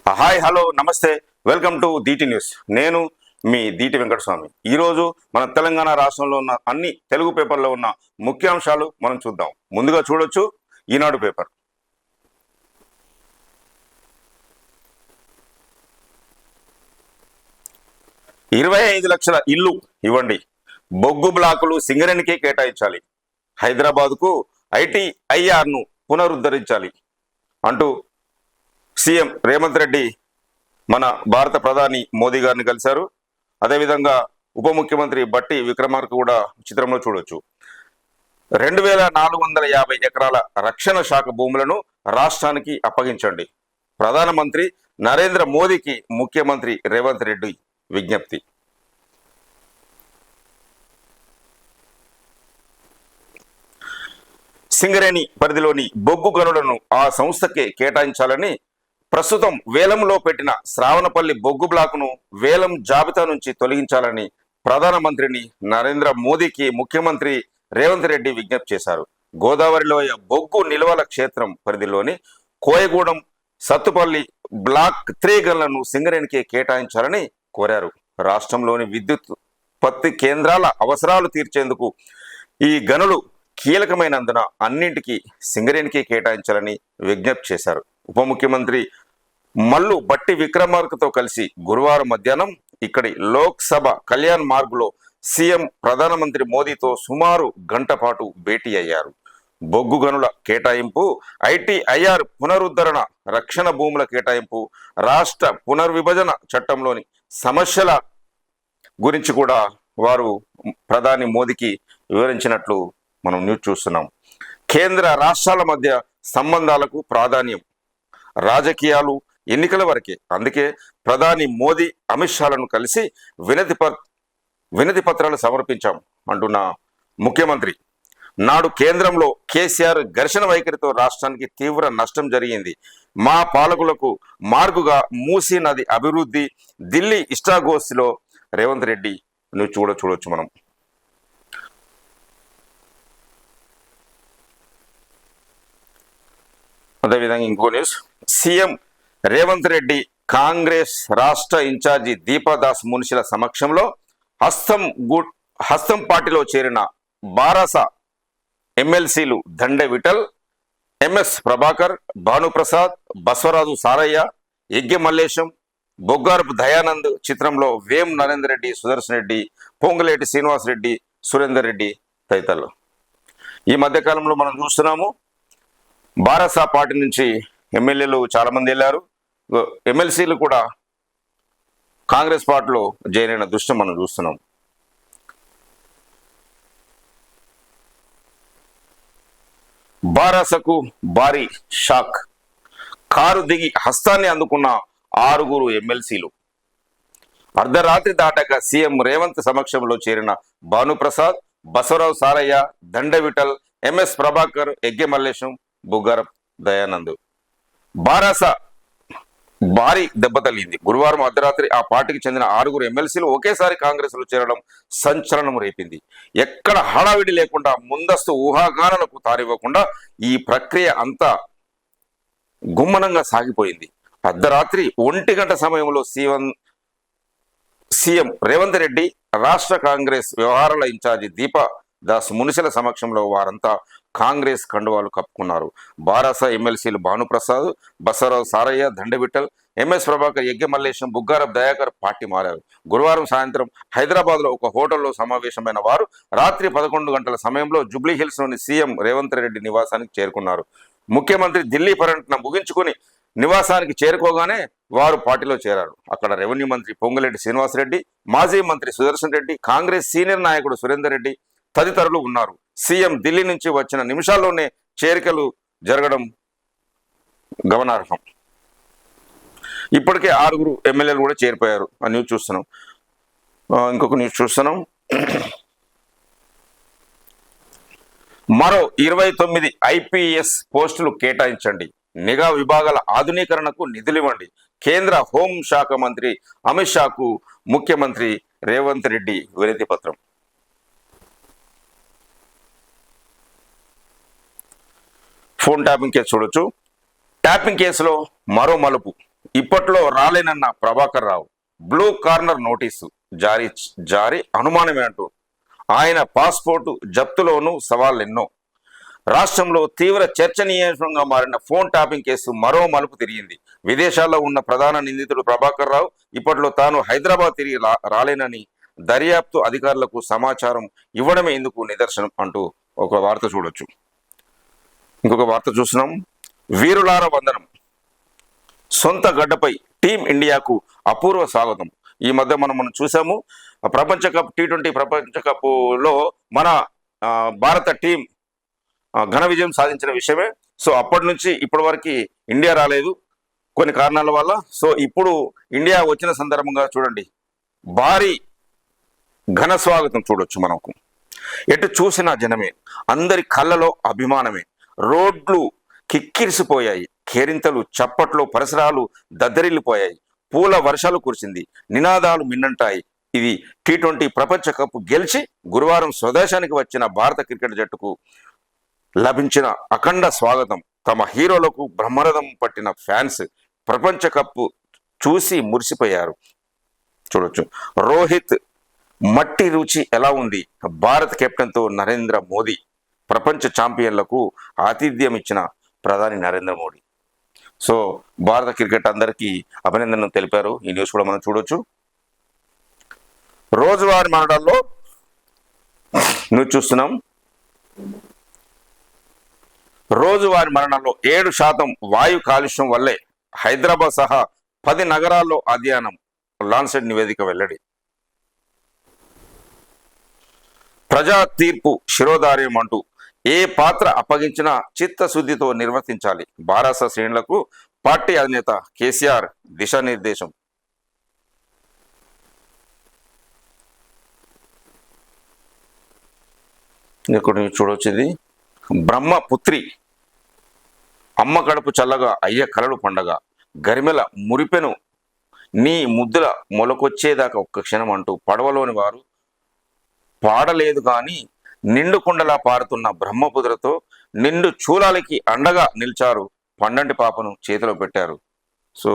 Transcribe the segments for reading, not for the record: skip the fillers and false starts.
Hi hello నమస్తే welcome to Deeti news. నేను మీ దీటి వెంకటస్వామి. ఈరోజు మన తెలంగాణ రాష్ట్రంలో ఉన్న అన్ని తెలుగు పేపర్లో ఉన్న ముఖ్యాంశాలు మనం చూద్దాం. ముందుగా చూడొచ్చు ఈనాడు పేపర్. "25 లక్షల ఇల్లు ఇవ్వండి, బొగ్గు బ్లాకులు సింగరేణికే కేటాయించాలి, హైదరాబాద్కు ఐటీఐఆర్ను పునరుద్ధరించాలి" అంటూ సీఎం రేవంత్ రెడ్డి మన భారత ప్రధాని మోదీ గారిని కలిశారు. అదేవిధంగా ఉప ముఖ్యమంత్రి బట్టి విక్రమార్క కూడా చిత్రంలో చూడొచ్చు. 2450 ఎకరాల రక్షణ శాఖ భూములను రాష్ట్రానికి అప్పగించండి, ప్రధానమంత్రి నరేంద్ర మోదీకి ముఖ్యమంత్రి రేవంత్ రెడ్డి విజ్ఞప్తి. సింగరేణి పరిధిలోని బొగ్గు గనులను ఆ సంస్థకే కేటాయించాలని ప్రస్తుతం వేలంలో పెట్టిన శ్రావణపల్లి బొగ్గు బ్లాకును వేలం జాబితా నుంచి తొలగించాలని ప్రధానమంత్రిని నరేంద్ర మోదీకి ముఖ్యమంత్రి రేవంత్ రెడ్డి విజ్ఞప్తి చేశారు. గోదావరిలోయ బొగ్గు నిల్వల క్షేత్రం పరిధిలోని కోయగూడెం, సత్తుపల్లి బ్లాక్ 3 గన్లను సింగరేణికి కేటాయించాలని కోరారు. రాష్ట్రంలోని విద్యుత్ ఉత్పత్తి కేంద్రాల అవసరాలు తీర్చేందుకు ఈ గనులు కీలకమైనందున అన్నింటికీ సింగరేణికి కేటాయించాలని విజ్ఞప్తి చేశారు. ఉప ముఖ్యమంత్రి మల్లు బట్టి విక్రమార్కతో కలిసి గురువారం మధ్యాహ్నం ఇక్కడి లోక్సభ కళ్యాణ్ మార్గ్లో సీఎం ప్రధానమంత్రి మోదీతో సుమారు గంట పాటు భేటీ అయ్యారు. బొగ్గు గనుల కేటాయింపు, ఐటీఐఆర్ పునరుద్ధరణ, రక్షణ భూముల కేటాయింపు, రాష్ట్ర పునర్విభజన చట్టంలోని సమస్యల గురించి కూడా వారు ప్రధాని మోదీకి వివరించినట్లు మనం న్యూస్ చూస్తున్నాం. కేంద్ర రాష్ట్రాల మధ్య సంబంధాలకు ప్రాధాన్యం, రాజకీయాలు ఎన్నికల వరకే, అందుకే ప్రధాని మోదీ అమిత్ షాలను కలిసి వినతి పత్రాలు సమర్పించాం అంటున్న ముఖ్యమంత్రి, నాడు కేంద్రంలో కేసీఆర్ ఘర్షణ వైఖరితో రాష్ట్రానికి తీవ్ర నష్టం జరిగింది. మా పాలకులకు మార్గుగా మూసీ నది అభివృద్ధి, ఢిల్లీ ఇష్టాగోష్ఠిలో రేవంత్ రెడ్డి చూడొచ్చు మనం. అదేవిధంగా ఇంకో న్యూస్, సీఎం రేవంత్ రెడ్డి కాంగ్రెస్ రాష్ట్ర ఇన్ఛార్జి దీపాదాస్ మున్షిల సమక్షంలో హస్తం పార్టీలో చేరిన బారాస ఎమ్మెల్సీలు దండె విఠల్, ఎంఎస్ ప్రభాకర్, భానుప్రసాద్, బసవరాజు సారయ్య, యజ్ఞ మల్లేశం, బొగ్గారపు దయానంద్ చిత్రంలో వేం నరేందర్ రెడ్డి, సుదర్శన్ రెడ్డి, పొంగులేటి శ్రీనివాస్ రెడ్డి, సురేందర్ రెడ్డి తదితరులు. ఈ మధ్యకాలంలో మనం చూస్తున్నాము బారాస పార్టీ నుంచి ఎమ్మెల్యేలు చాలా మంది వెళ్ళారు, ఎమ్మెల్సీలు కూడా కాంగ్రెస్ పార్టీలో చేరిన దృశ్యం మనం చూస్తున్నాం. బారాసకు భారీ షాక్, కారు దిగి హస్తాన్ని అందుకున్న 6 ఎమ్మెల్సీలు. అర్ధరాత్రి దాటాక సీఎం రేవంత్ సమక్షంలో చేరిన భానుప్రసాద్, బసవరావు సారయ్య, దండె విఠల్, ఎంఎస్ ప్రభాకర్, యజ్ఞ మల్లేశం, బుగ్గారప్ దయానంద్. బారాస భారీ దెబ్బతలింది. గురువారం అర్ధరాత్రి ఆ పార్టీకి చెందిన 6 ఎమ్మెల్సీలు ఒకేసారి కాంగ్రెస్ లో చేరడం సంచలనం రేపింది. ఎక్కడ హడావిడి లేకుండా, ముందస్తు ఊహాగానాలకు తారివ్వకుండా ఈ ప్రక్రియ అంతా గుమ్మనంగా సాగిపోయింది. అర్ధరాత్రి 1 గంట సమయంలో సీఎం రేవంత్ రెడ్డి, రాష్ట్ర కాంగ్రెస్ వ్యవహారాల ఇన్ఛార్జి దీపాదాస్ మున్షిల సమక్షంలో వారంతా కాంగ్రెస్ కండువాలు కప్పుకున్నారు. బారాస ఎమ్మెల్సీలు భానుప్రసాద్, బసవరావు సారయ్య, దండె విఠల్, ఎంఎస్ ప్రభాకర్, యజ్ఞ మల్లేశం, బుగ్గారప్ దయాకర్ పార్టీ మారారు. గురువారం సాయంత్రం హైదరాబాద్లో ఒక హోటల్లో సమావేశమైన వారు రాత్రి 11 గంటల సమయంలో జూబ్లీ హిల్స్లోని సీఎం రేవంత్ రెడ్డి నివాసానికి చేరుకున్నారు. ముఖ్యమంత్రి ఢిల్లీ పర్యటన ముగించుకుని నివాసానికి చేరుకోగానే వారు పార్టీలో చేరారు. అక్కడ రెవెన్యూ మంత్రి పొంగులేటి శ్రీనివాసరెడ్డి, మాజీ మంత్రి సుదర్శన్ రెడ్డి, కాంగ్రెస్ సీనియర్ నాయకుడు సురేందర్ రెడ్డి తదితరులు ఉన్నారు. సీఎం ఢిల్లీ నుంచి వచ్చిన నిమిషాల్లోనే చేరికలు జరగడం గమనార్హం. ఇప్పటికే 6 ఎమ్మెల్యేలు కూడా చేరిపోయారు. ఆ న్యూస్ చూస్తున్నాం. ఇంకొక న్యూస్ చూస్తున్నాం. మరో 29 ఐపీఎస్ పోస్టులు కేటాయించండి, నిఘా విభాగాల ఆధునీకరణకు నిధులివ్వండి, కేంద్ర హోం శాఖ మంత్రి అమిత్ షాకు ముఖ్యమంత్రి రేవంత్ రెడ్డి వినతి పత్రం. ఫోన్ ట్యాపింగ్ కేసు చూడొచ్చు. ట్యాపింగ్ కేసులో మరో మలుపు, ఇప్పట్లో రాలేనన్న Prabhakar Rao blue corner notice జారీ జారీ అనుమానమే అంటూ ఆయన పాస్పోర్టు జప్తులోనూ సవాళ్ళెన్నో. రాష్ట్రంలో తీవ్ర చర్చనీయాంశంగా మారిన ఫోన్ ట్యాపింగ్ కేసు మరో మలుపు తిరిగింది. విదేశాల్లో ఉన్న ప్రధాన నిందితుడు ప్రభాకర్ రావు ఇప్పట్లో తాను హైదరాబాద్ తిరిగి రాలేనని దర్యాప్తు అధికారులకు సమాచారం ఇవ్వడమే ఇందుకు నిదర్శనం అంటూ ఒక వార్త చూడొచ్చు. ఇంకొక వార్త చూస్తున్నాం. వీరులార వందనం, సొంత గడ్డపై టీమిండియాకు అపూర్వ స్వాగతం. ఈ మధ్య మనం చూసాము ప్రపంచ కప్ T20 ప్రపంచ కప్లో మన భారత టీం ఘన విజయం సాధించిన విషయమే. సో అప్పటి నుంచి ఇప్పటి వరకు ఇండియా రాలేదు కొన్ని కారణాల వల్ల. సో ఇప్పుడు ఇండియా వచ్చిన సందర్భంగా చూడండి భారీ ఘన స్వాగతం చూడొచ్చు. మనకు ఎటు చూసిన జనమే, అందరి కళ్ళలో అభిమానమే. రోడ్లు కిక్కిరిసిపోయాయి, కేరింతలు, చప్పట్లు, పరిసరాలు దద్దరిల్లిపోయాయి, పూల వర్షాలు కురిసింది, నినాదాలు మిన్నంటాయి. ఇది T20 ప్రపంచ కప్ గెలిచి గురువారం స్వదేశానికి వచ్చిన భారత క్రికెట్ జట్టుకు లభించిన అఖండ స్వాగతం. తమ హీరోలకు బ్రహ్మరథం పట్టిన ఫ్యాన్స్ ప్రపంచ కప్ చూసి మురిసిపోయారు. చూడొచ్చు రోహిత్ మట్టి రుచి ఎలా ఉంది, భారత్ కెప్టెన్తో నరేంద్ర మోదీ, ప్రపంచ ఛాంపియన్లకు ఆతిథ్యం ఇచ్చిన ప్రధాని నరేంద్ర మోడీ. సో భారత క్రికెట్ అందరికీ అభినందనలు తెలిపారు. ఈ న్యూస్ కూడా మనం చూడొచ్చు. రోజువారీ మరణాల్లో న్యూస్ చూస్తున్నాం. రోజువారీ మరణాల్లో 7% వాయు కాలుష్యం వల్లే హైదరాబాద్ సహా 10 నగరాల్లో అధ్యయనం, లాన్సెట్ నివేదిక వెల్లడి. ప్రజా తీర్పు శిరోధార్యం అంటూ ఏ పాత్ర అప్పగించినా చిత్తశుద్ధితో నిర్వర్తించాలి. బారాస శ్రేణులకు పార్టీ అధినేత కేసీఆర్ దిశానిర్దేశం. ఇక్కడ చూడవచ్చు. ఇది బ్రహ్మపుత్రి, అమ్మ కడుపు చల్లగా అయ్య కలలు పండగ, గరిమెల మురిపెను నీ ముద్దుల మొలకొచ్చేదాకా ఒక్క క్షణం అంటూ పడవలోని వారు పాడలేదు కానీ నిండు కుండలా పారుతున్న బ్రహ్మపుత్రతో నిండు చూలాలకి అండగా నిలిచారు. పండంటి పాపను చేతిలో పెట్టారు. సో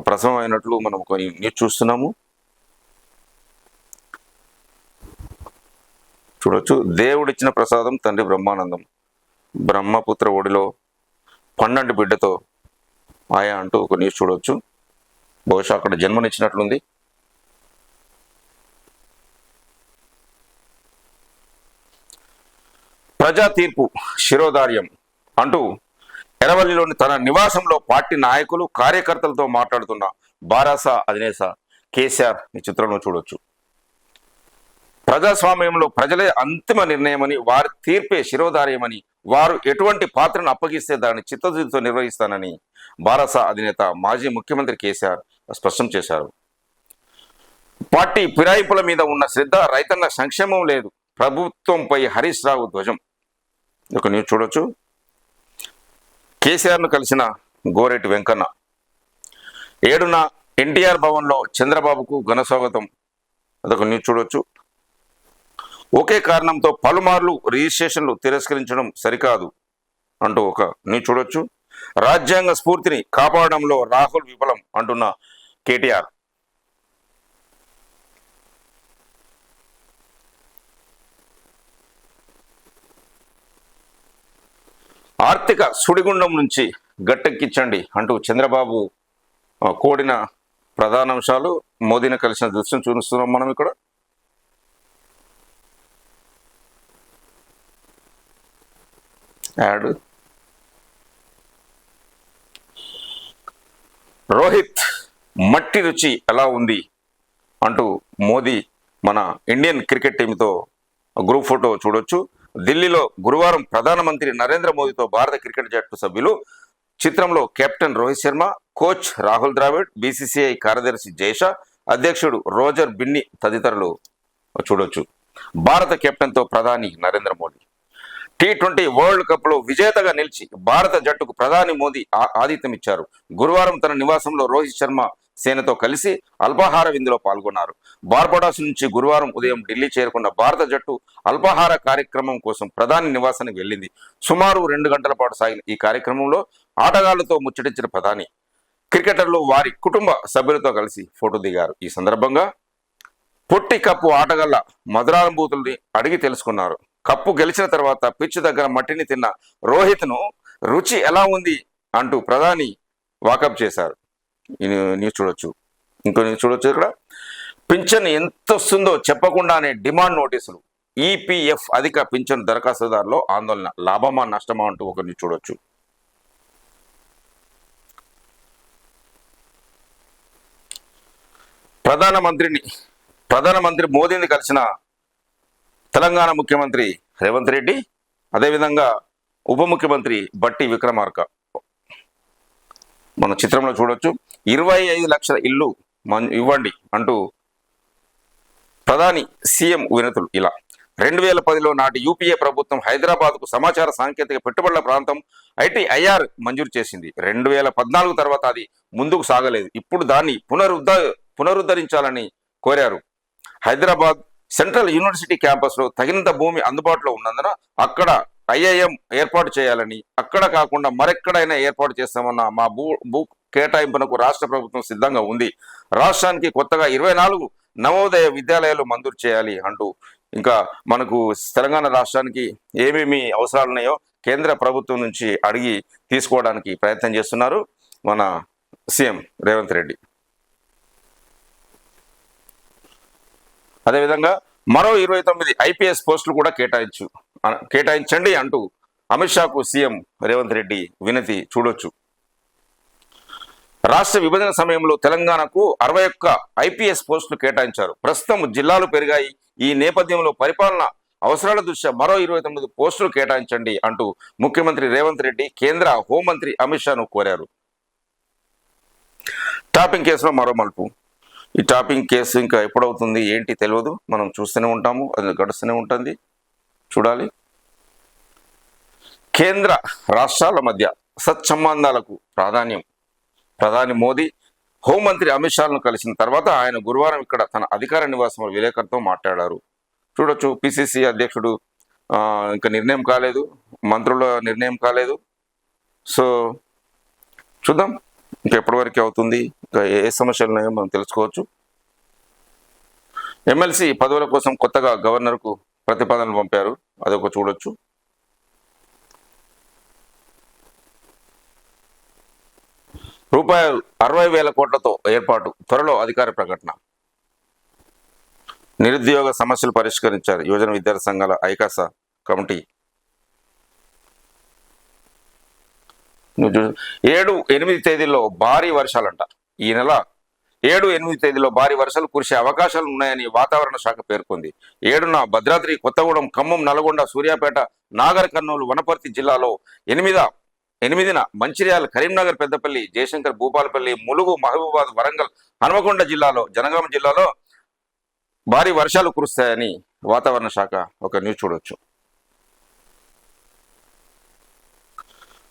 ప్రసవం అయినట్లు మనం ఒక న్యూస్ చూస్తున్నాము. చూడొచ్చు. దేవుడిచ్చిన ప్రసాదం తండ్రి బ్రహ్మానందం, బ్రహ్మపుత్ర ఒడిలో పండంటి బిడ్డతో ఆయా అంటూ ఒక న్యూస్ చూడవచ్చు. బహుశా అక్కడ జన్మనిచ్చినట్లుంది. ప్రజా తీర్పు శిరోధార్యం అంటూ ఎరవల్లిలోని తన నివాసంలో పార్టీ నాయకులు కార్యకర్తలతో మాట్లాడుతున్న బారాస అధినేత కేసీఆర్ ఈ చిత్రంలో చూడొచ్చు. ప్రజాస్వామ్యంలో ప్రజలే అంతిమ నిర్ణయమని, వారి తీర్పే శిరోధార్యమని, వారు ఎటువంటి పాత్రను అప్పగిస్తే దాన్ని చిత్తశుద్ధితో నిర్వహిస్తానని బారాస అధినేత మాజీ ముఖ్యమంత్రి కేసీఆర్ స్పష్టం చేశారు. పార్టీ ఫిరాయింపుల మీద ఉన్న శ్రద్ధ, రైతన్న సంక్షేమం లేదు, ప్రభుత్వంపై హరీష్ రావు ధ్వజం. ఒక న్యూస్ చూడొచ్చు. కేసీఆర్ను కలిసిన గోరెటి వెంకన్న. 7న ఎన్టీఆర్ భవన్లో చంద్రబాబుకు ఘన స్వాగతం. అదొక న్యూస్ చూడొచ్చు. ఒకే కారణంతో పలుమార్లు రిజిస్ట్రేషన్లు తిరస్కరించడం సరికాదు అంటూ ఒక న్యూస్ చూడొచ్చు. రాజ్యాంగ స్ఫూర్తిని కాపాడడంలో రాహుల్ విఫలం అంటున్న కేటీఆర్. ఆర్థిక సుడిగుండం నుంచి గట్టెక్కించండి అంటూ చంద్రబాబు కోడిన ప్రధాన అంశాలు, మోదీని కలిసిన దృశ్యం చూస్తున్నాం మనం ఇక్కడ. యాడ్ రోహిత్ మట్టి రుచి ఎలా ఉంది అంటూ మోదీ మన ఇండియన్ క్రికెట్ టీంతో గ్రూప్ ఫోటో చూడొచ్చు. ఢిల్లీలో గురువారం ప్రధానమంత్రి నరేంద్ర మోదీతో భారత క్రికెట్ జట్టు సభ్యులు. చిత్రంలో captain Rohit Sharma, coach Rahul Dravid, BCCI కార్యదర్శి జైషా, అధ్యక్షుడు రోజర్ బిన్ని తదితరులు చూడొచ్చు. భారత కెప్టెన్తో ప్రధాని Narendra Modi. T20 world cup లో విజేతగా నిలిచి భారత జట్టుకు ప్రధాని మోదీ ఆతిథ్యం ఇచ్చారు. గురువారం తన నివాసంలో రోహిత్ శర్మ సేనతో కలిసి అల్పాహార విందులో పాల్గొన్నారు. బార్బడాస్ నుంచి గురువారం ఉదయం ఢిల్లీ చేరుకున్న భారత జట్టు అల్పాహార కార్యక్రమం కోసం ప్రధాని నివాసానికి వెళ్ళింది. సుమారు 2 గంటల పాటు సాగిన ఈ కార్యక్రమంలో ఆటగాళ్లతో ముచ్చటించిన ప్రధాని క్రికెటర్లు వారి కుటుంబ సభ్యులతో కలిసి ఫోటో దిగారు. ఈ సందర్భంగా పొట్టి కప్పు ఆటగాళ్ల మధురానుభూతుల్ని అడిగి తెలుసుకున్నారు. కప్పు గెలిచిన తర్వాత పిచ్ దగ్గర మట్టిని తిన్న రోహిత్ను రుచి ఎలా ఉంది అంటూ ప్రధాని వాకప్ చేశారు. ఈ న్యూస్ చూడొచ్చు. ఇంకో న్యూస్ చూడొచ్చు. ఇక్కడ పింఛన్ ఎంత వస్తుందో చెప్పకుండానే డిమాండ్ నోటీసులు. ఈపీఎఫ్ అధిక పింఛన్ దరఖాస్తుదారులో ఆందోళన. లాభమా నష్టమా అంటూ ఒక న్యూస్ చూడొచ్చు. ప్రధానమంత్రి మోదీని కలిసిన తెలంగాణ ముఖ్యమంత్రి రేవంత్ రెడ్డి, అదేవిధంగా ఉప ముఖ్యమంత్రి బట్టి విక్రమార్క. మన చిత్రంలో చూడొచ్చు. 25 లక్షల ఇల్లు ఇవ్వండి అంటూ ప్రధాని సీఎం వినతులు. ఇలా 2010లో నాటి యూపీఏ ప్రభుత్వం హైదరాబాద్కు సమాచార సాంకేతిక పెట్టుబడుల ప్రాంతం ఐటీఐఆర్ మంజూరు చేసింది. 2014 తర్వాత అది ముందుకు సాగలేదు. ఇప్పుడు దాన్ని పునరుద్ధరించాలని కోరారు. హైదరాబాద్ సెంట్రల్ యూనివర్సిటీ క్యాంపస్లో తగినంత భూమి అందుబాటులో ఉన్నందున అక్కడ ఐఐఎం ఏర్పాటు చేయాలని, అక్కడ కాకుండా మరెక్కడైనా ఏర్పాటు చేస్తామన్న మా భూ కేటాయింపునకు రాష్ట్ర ప్రభుత్వం సిద్ధంగా ఉంది. రాష్ట్రానికి కొత్తగా 24 నవోదయ విద్యాలయాలు మంజూరు చేయాలి అంటూ, ఇంకా మనకు తెలంగాణ రాష్ట్రానికి ఏమేమి అవసరాలు ఉన్నాయో కేంద్ర ప్రభుత్వం నుంచి అడిగి తీసుకోవడానికి ప్రయత్నం చేస్తున్నారు మన సీఎం రేవంత్ రెడ్డి. అదేవిధంగా మరో 29 ఐపీఎస్ పోస్టులు కూడా కేటాయించండి అంటూ అమిత్ షాకు సీఎం రేవంత్ రెడ్డి వినతి చూడొచ్చు. రాష్ట్ర విభజన సమయంలో తెలంగాణకు 61 ఐపీఎస్ పోస్టులు కేటాయించారు. ప్రస్తుతం జిల్లాలు పెరిగాయి. ఈ నేపథ్యంలో పరిపాలన అవసరాల దృష్ట్యా మరో 29 పోస్టులు కేటాయించండి అంటూ ముఖ్యమంత్రి రేవంత్ రెడ్డి కేంద్ర హోంమంత్రి అమిత్ షాను కోరారు. టాపింగ్ కేసులో మరో మలుపు. ఈ టాపింగ్ కేసు ఇంకా ఎప్పుడవుతుంది ఏంటి తెలియదు. మనం చూస్తూనే ఉంటాము, అది గడుస్తూనే ఉంటుంది, చూడాలి. కేంద్ర రాష్ట్రాల మధ్య సత్సంబంధాలకు ప్రాధాన్యం. ప్రధాని మోదీ హోంమంత్రి అమిత్ షాను కలిసిన తర్వాత ఆయన గురువారం ఇక్కడ తన అధికార నివాసంలో విలేకరులతో మాట్లాడారు. చూడొచ్చు. పిసిసి అధ్యక్షుడు ఇంకా నిర్ణయం కాలేదు, మంత్రుల నిర్ణయం కాలేదు. సో చూద్దాం ఇంకా ఎప్పటి వరకు అవుతుంది, ఇంకా ఏ సమస్యలు ఉన్నాయో మనం తెలుసుకోవచ్చు. ఎమ్మెల్సీ పదవుల కోసం కొత్తగా గవర్నర్కు ప్రతిపాదనలు పంపారు, అదొక చూడొచ్చు. రూపాయలు 60,000 కోట్లతో ఏర్పాటు, త్వరలో అధికార ప్రకటన. నిరుద్యోగ సమస్యలు పరిష్కరించారు యువజన విద్యార్థి సంఘాల ఐకాస కమిటీ. 7-8 తేదీల్లో భారీ వర్షాలంట. ఈ నెల 7-8 తేదీలో భారీ వర్షాలు కురిసే అవకాశాలు ఉన్నాయని వాతావరణ శాఖ పేర్కొంది. 7న భద్రాద్రి, కొత్తగూడెం, ఖమ్మం, నల్గొండ, సూర్యాపేట, నాగర్ కర్నూలు, వనపర్తి జిల్లాలో, 8న మంచిర్యాల, కరీంనగర్, పెద్దపల్లి, జయశంకర్, భూపాలపల్లి, ములుగు, మహబూబాద్, వరంగల్, హన్మకొండ జిల్లాలో, జనగామ జిల్లాలో భారీ వర్షాలు కురుస్తాయని వాతావరణ శాఖ ఒక న్యూస్ చూడొచ్చు.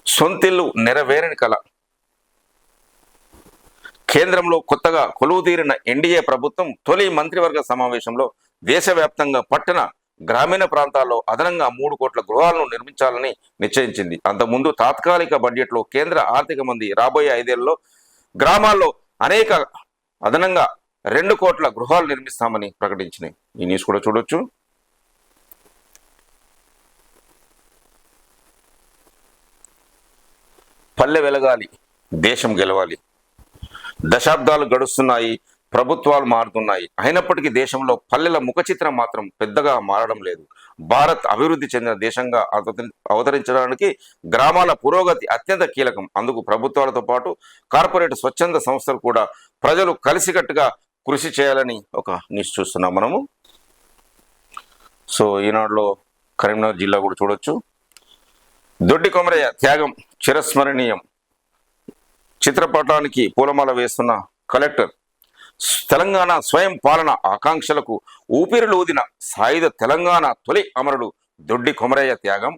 సొంతిల్లు నెరవేరని కళ. కేంద్రంలో కొత్తగా కొలువు తీరిన ఎన్డీఏ ప్రభుత్వం తొలి మంత్రివర్గ సమావేశంలో దేశవ్యాప్తంగా పట్టణ, గ్రామీణ ప్రాంతాల్లో అదనంగా 3 కోట్ల గృహాలను నిర్మించాలని నిశ్చయించింది. అంతకుముందు తాత్కాలిక బడ్జెట్లో కేంద్ర ఆర్థిక మంత్రి రాబోయే 5 ఏళ్లలో గ్రామాల్లో అదనంగా 2 కోట్ల గృహాలు నిర్మిస్తామని ప్రకటించినాయి. ఈ న్యూస్ కూడా చూడొచ్చు. పల్లె వెలగాలి, దేశం గెలవాలి. దశాబ్దాలు గడుస్తున్నాయి, ప్రభుత్వాలు మారుతున్నాయి. అయినప్పటికీ దేశంలో పల్లెల ముఖ చిత్రం మాత్రం పెద్దగా మారడం లేదు. భారత్ అభివృద్ధి చెందిన దేశంగా అవతరించడానికి గ్రామాల పురోగతి అత్యంత కీలకం. అందుకు ప్రభుత్వాలతో పాటు కార్పొరేట్ స్వచ్ఛంద సంస్థలు కూడా ప్రజలు కలిసికట్టుగా కృషి చేయాలని ఒక న్యూస్ చూస్తున్నాం మనము. సో ఈనాడులో కరీంనగర్ జిల్లా కూడా చూడొచ్చు. దొడ్డి కొమరయ్య త్యాగం చిరస్మరణీయం. చిత్రపటానికి పూలమాల వేస్తున్న కలెక్టర్. తెలంగాణ స్వయం పాలన ఆకాంక్షలకు ఊపిరిలూదిన సాయుధ తెలంగాణ తొలి అమరుడు దొడ్డి కొమరయ్య త్యాగం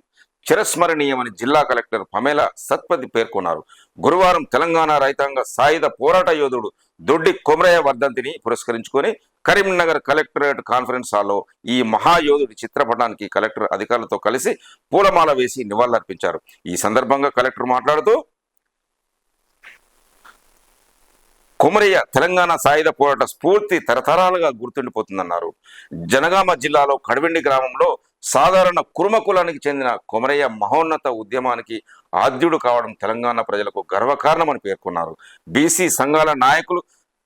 చిరస్మరణీయమని జిల్లా కలెక్టర్ పమేలా సత్పతి పేర్కొన్నారు. గురువారం తెలంగాణ రైతాంగ సాయుధ పోరాట యోధుడు దొడ్డి కొమరయ్య వర్ధంతిని పురస్కరించుకొని కరీంనగర్ కలెక్టరేట్ కాన్ఫరెన్స్ హాల్లో ఈ మహాయోధుడి చిత్రపటానికి కలెక్టర్ అధికారులతో కలిసి పూలమాల వేసి నివాళులర్పించారు. ఈ సందర్భంగా కలెక్టర్ మాట్లాడుతూ కొమరయ్య తెలంగాణ సాయుధ పోరాట స్ఫూర్తి తరతరాలుగా గుర్తుండిపోతుందన్నారు. జనగామ జిల్లాలో కడవెండి గ్రామంలో సాధారణ కురుమ కులానికి చెందిన కొమరయ్య మహోన్నత ఉద్యమానికి ఆద్యుడు కావడం తెలంగాణ ప్రజలకు గర్వకారణమని పేర్కొన్నారు. బీసీ సంఘాల నాయకులు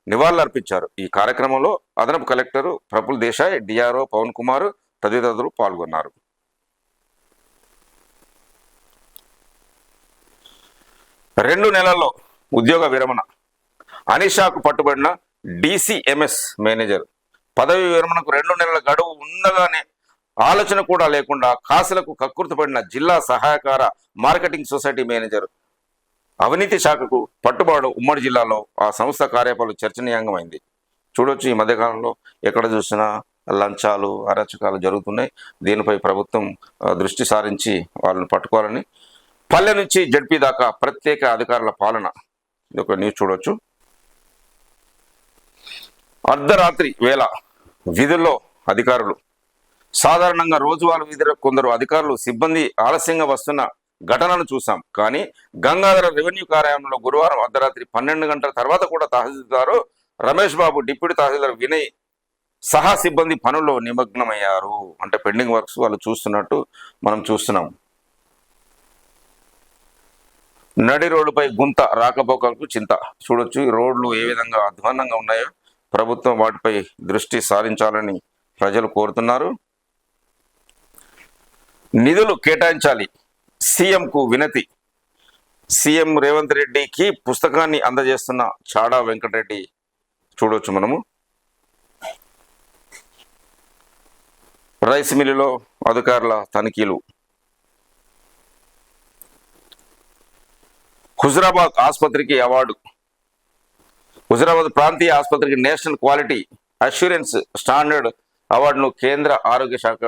నివాళులర్పించారు. ఈ కార్యక్రమంలో అదనపు కలెక్టర్ ప్రఫుల్ దేశాయ్, డిఆర్ఓ పవన్ కుమార్ తదితరులు పాల్గొన్నారు. రెండు నెలల్లో ఉద్యోగ విరమణ. అనిషాకు పట్టుబడిన డిసిఎంఎస్ మేనేజర్ పదవి విరమణకు 2 నెలల గడువు ఉండగానే ఆలోచన కూడా లేకుండా కాసులకు కక్కుర్తిపడిన జిల్లా సహాయకార మార్కెటింగ్ సొసైటీ మేనేజర్ అవినీతి శాఖకు పట్టుబడు ఉమ్మడి జిల్లాలో ఆ సంస్థ కార్యపాలన చర్చనీయాంగమైంది. చూడొచ్చు, ఈ మధ్యకాలంలో ఎక్కడ చూసినా లంచాలు, అరాచకాలు జరుగుతున్నాయి. దీనిపై ప్రభుత్వం దృష్టి సారించి వాళ్ళని పట్టుకోవాలని పల్లె నుంచి జడ్పీ దాకా ప్రత్యేక అధికారుల పాలన. ఇది ఒక న్యూస్ చూడొచ్చు. అర్ధరాత్రి వేళ విధుల్లో అధికారులు. సాధారణంగా రోజువారీ విధుల కొందరు అధికారులు సిబ్బంది ఆలస్యంగా వస్తున్న ఘటనను చూసాం. కానీ గంగాధర రెవెన్యూ కార్యాలయంలో గురువారం అర్ధరాత్రి 12 గంటల తర్వాత కూడా తహసీల్దారు రమేష్ బాబు, డిప్యూటీ తహసీల్దార్ వినయ్ సహా సిబ్బంది పనుల్లో నిమగ్నమయ్యారు. అంటే పెండింగ్ వర్క్స్ వాళ్ళు చూస్తున్నట్టు మనం చూస్తున్నాం. నడి రోడ్డుపై గుంత, రాకపోకలకు చింత. చూడొచ్చు, ఈ రోడ్లు ఏ విధంగా అధ్వాన్నంగా ఉన్నాయో. ప్రభుత్వం వాటిపై దృష్టి సారించాలని ప్రజలు కోరుతున్నారు. నిధులు కేటాయించాలి, సీఎంకు వినతి. సీఎం రేవంత్ రెడ్డికి పుస్తకాన్ని అందజేస్తున్న చాడా వెంకటరెడ్డి. చూడొచ్చు మనము. రైస్ మిల్లులో అధికారుల తనిఖీలు. హుజరాబాద్ ఆసుపత్రికి అవార్డు. హుజరాబాద్ ప్రాంతీయ ఆసుపత్రికి నేషనల్ క్వాలిటీ అష్యూరెన్స్ స్టాండర్డ్ అవార్డును కేంద్ర ఆరోగ్య శాఖ,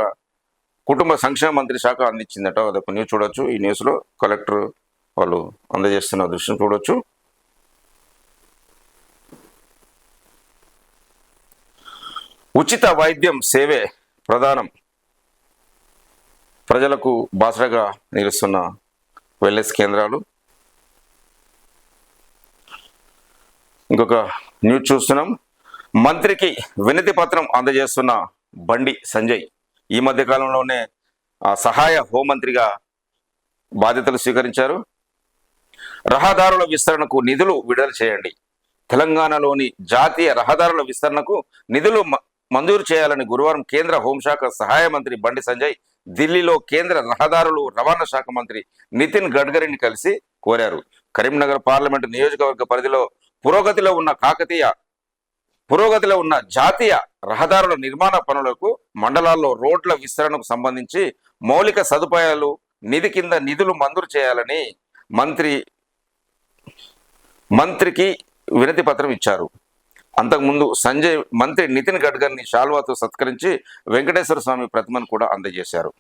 కుటుంబ సంక్షేమ మంత్రి శాఖ అందించిందట. అదొక న్యూస్ చూడొచ్చు. ఈ న్యూస్లో కలెక్టర్ వాళ్ళు అందజేస్తున్న దృశ్యం చూడొచ్చు. ఉచిత వైద్యం సేవే ప్రధానం. ప్రజలకు బాసటగా నిలుస్తున్న వెల్నెస్ కేంద్రాలు. ఇంకొక న్యూస్ చూస్తున్నాం. మంత్రికి వినతి పత్రం అందజేస్తున్న బండి సంజయ్. ఈ మధ్య కాలంలోనే సహాయ హోంమంత్రిగా బాధ్యతలు స్వీకరించారు. రహదారుల విస్తరణకు నిధులు విడుదల చేయండి. తెలంగాణలోని జాతీయ రహదారుల విస్తరణకు నిధులు మంజూరు చేయాలని గురువారం కేంద్ర హోంశాఖ సహాయ మంత్రి బండి సంజయ్ ఢిల్లీలో కేంద్ర రహదారులు రవాణా శాఖ మంత్రి నితిన్ గడ్కరీని కలిసి కోరారు. కరీంనగర్ పార్లమెంటు నియోజకవర్గ పరిధిలో పురోగతిలో ఉన్న జాతీయ రహదారుల నిర్మాణ పనులకు, మండలాల్లో రోడ్ల విస్తరణకు సంబంధించి మౌలిక సదుపాయాలు నిధి కింద నిధులు మంజూరు చేయాలని మంత్రికి వినతి పత్రం ఇచ్చారు. అంతకుముందు సంజయ్ మంత్రి నితిన్ గడ్కరీని శాల్వాతో సత్కరించి వెంకటేశ్వర స్వామి ప్రతిమను కూడా అందజేశారు.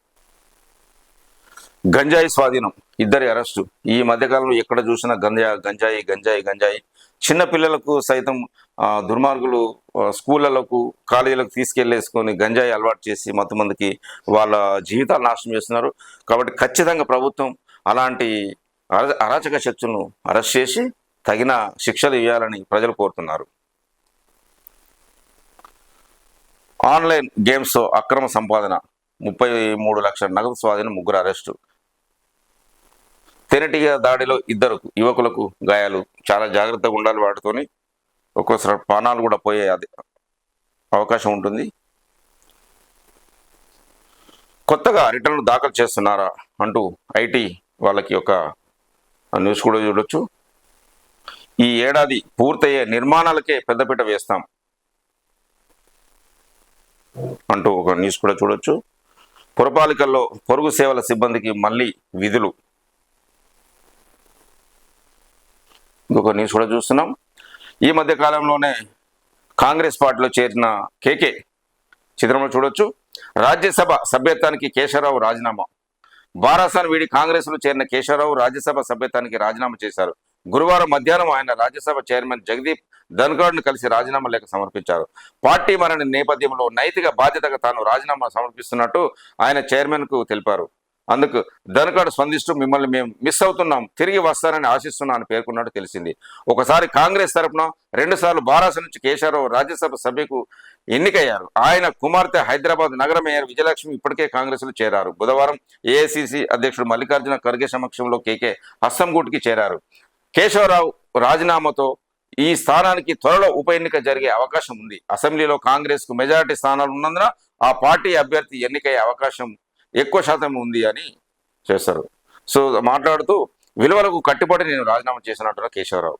గంజాయి స్వాధీనం, 2 అరెస్టు. ఈ మధ్యకాలంలో ఎక్కడ చూసినా గంజాయి. చిన్న పిల్లలకు సైతం దుర్మార్గులు స్కూళ్ళకు, కాలేజీలకు తీసుకెళ్లేసుకొని గంజాయి అలవాటు చేసి మత్తుమందికి వాళ్ళ జీవితాలు నాశనం చేస్తున్నారు. కాబట్టి ఖచ్చితంగా ప్రభుత్వం అలాంటి అరాచక శక్తులను అరెస్ట్ చేసి తగిన శిక్షలు ఇవ్వాలని ప్రజలు కోరుతున్నారు. ఆన్లైన్ గేమ్స్ అక్రమ సంపాదన, 33 లక్షల నగదు స్వాధీనం, 3 అరెస్టు. తేనెటీగ దాడిలో 2 యువకులకు గాయాలు. చాలా జాగ్రత్తగా ఉండాలి వాటితోని. ఒక్కోసారి ప్రాణాలు కూడా పోయే అవకాశం ఉంటుంది. కొత్తగా రిటర్న్లు దాఖలు చేస్తున్నారా అంటూ ఐటీ వాళ్ళకి ఒక న్యూస్ కూడా చూడొచ్చు. ఈ ఏడాది పూర్తయ్యే నిర్మాణాలకే పెద్దపీట వేస్తాం అంటూ ఒక న్యూస్ కూడా చూడొచ్చు. పురపాలికల్లో పొరుగు సేవల సిబ్బందికి మళ్ళీ విధులు. ఇంకొక న్యూస్ కూడా చూస్తున్నాం. ఈ మధ్య కాలంలోనే కాంగ్రెస్ పార్టీలో చేరిన కేకే చిత్రంలో చూడొచ్చు. రాజ్యసభ సభ్యత్వానికి కేశవరావు రాజీనామా. బారాసాను వీడి కాంగ్రెస్లో చేరిన కేశవరావు రాజ్యసభ సభ్యత్వానికి రాజీనామా చేశారు. గురువారం మధ్యాహ్నం ఆయన రాజ్యసభ చైర్మన్ జగదీప్ ధన్ఖడ్ను కలిసి రాజీనామా లేఖ సమర్పించారు. పార్టీ మరణ నేపథ్యంలో నైతిక బాధ్యతగా తాను రాజీనామా సమర్పిస్తున్నట్టు ఆయన చైర్మన్కు తెలిపారు. అందుకు ధనకాడు స్పందిస్తూ మిమ్మల్ని మేము మిస్ అవుతున్నాం, తిరిగి వస్తారని ఆశిస్తున్నా అని పేర్కొన్నట్టు తెలిసింది. ఒకసారి కాంగ్రెస్ తరఫున 2 సార్లు బారాస నుంచి కేశవరావు రాజ్యసభ సభ్యుకు ఎన్నికయ్యారు. ఆయన కుమార్తె హైదరాబాద్ నగర మేయర్ విజయలక్ష్మి ఇప్పటికే కాంగ్రెస్ లో చేరారు. బుధవారం ఏఐసిసి అధ్యక్షుడు మల్లికార్జున ఖర్గే సమక్షంలో కేకే హస్తంగూట్కి చేరారు. కేశవరావు రాజీనామాతో ఈ స్థానానికి త్వరలో ఉప ఎన్నిక జరిగే అవకాశం ఉంది. అసెంబ్లీలో కాంగ్రెస్ కు మెజారిటీ స్థానాలు ఉన్నందున ఆ పార్టీ అభ్యర్థి ఎన్నికయ్యే అవకాశం ఎక్కువ శాతం ఉంది అని చేశారు. సో మాట్లాడుతూ విలువలకు కట్టుబడి నేను రాజీనామా చేసినట్టుగా కేశవరావు.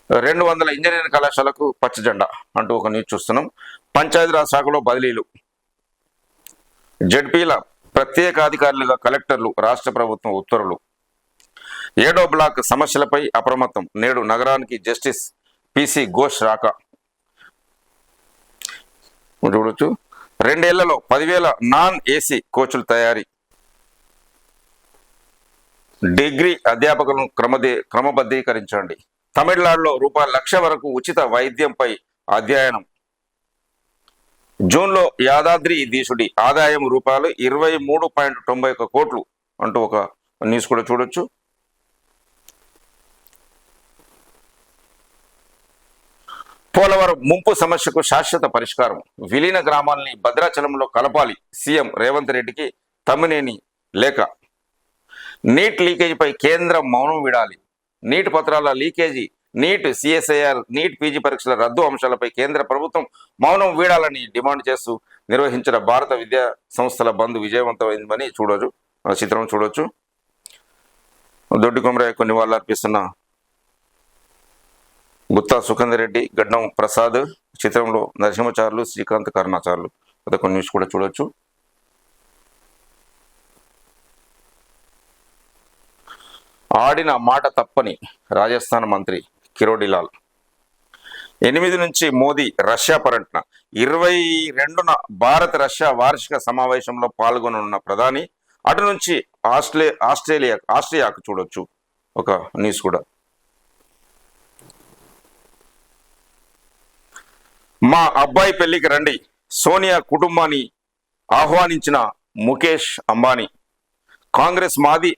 200 ఇంజనీరింగ్ కళాశాలకు పచ్చ జెండా అంటూ ఒక న్యూస్ చూస్తున్నాం. పంచాయతీరాజ్ శాఖలో బదిలీలు, జడ్పీల ప్రత్యేక అధికారులుగా కలెక్టర్లు, రాష్ట్ర ప్రభుత్వం ఉత్తర్వులు. 7వ బ్లాక్ సమస్యలపై అప్రమత్తం, నేడు నగరానికి జస్టిస్ పిసి ఘోష్ రాక. చూడొచ్చు, 2 ఏళ్లలో 10,000 నాన్ ఏసీ కోచ్లు తయారీ. డిగ్రీ అధ్యాపకులను క్రమబద్ధీకరించండి. తమిళనాడులో ₹1,00,000 వరకు ఉచిత వైద్యంపై అధ్యయనం. జూన్లో యాదాద్రి దీసుడి ఆదాయం ₹23.91 కోట్లు అంటూ ఒక న్యూస్ కూడా చూడొచ్చు. పోలవరం ముంపు సమస్యకు శాశ్వత పరిష్కారం, విలీన గ్రామాలని భద్రాచలంలో కలపాలి, సీఎం రేవంత్ రెడ్డికి తమ్మినేని లేఖ. నీట్ లీకేజీపై కేంద్రం మౌనం వీడాలి. నీట్ పత్రాల లీకేజీ, నీట్ సిఎస్ఐఆర్, నీట్ పీజీ పరీక్షల రద్దు అంశాలపై కేంద్ర ప్రభుత్వం మౌనం వీడాలని డిమాండ్ చేస్తూ నిర్వహించిన భారత విద్యా సంస్థల బంద్ విజయవంతమైందని చిత్రం చూడొచ్చు. దొడ్డి కొమరయ్యకు నివాళులు అర్పిస్తున్న గుత్తా సుఖేందర్ రెడ్డి, గడ్డం ప్రసాద్, చిత్రంలో నరసింహచార్లు, శ్రీకాంత్ కరుణాచార్లు. అదొక న్యూస్ కూడా చూడొచ్చు. ఆడిన మాట తప్పని రాజస్థాన్ మంత్రి కిరోడిలాల్. 8 నుంచి మోదీ రష్యా పర్యటన. 22న భారత్ రష్యా వార్షిక సమావేశంలో పాల్గొననున్న ప్రధాని అటు నుంచి ఆస్ట్రేలియాకు చూడొచ్చు ఒక న్యూస్ కూడా. మా అబ్బాయి పెళ్లికి రండి, సోనియా కుటుంబాన్ని ఆహ్వానించిన ముఖేష్ అంబానీ. కాంగ్రెస్ మాజీ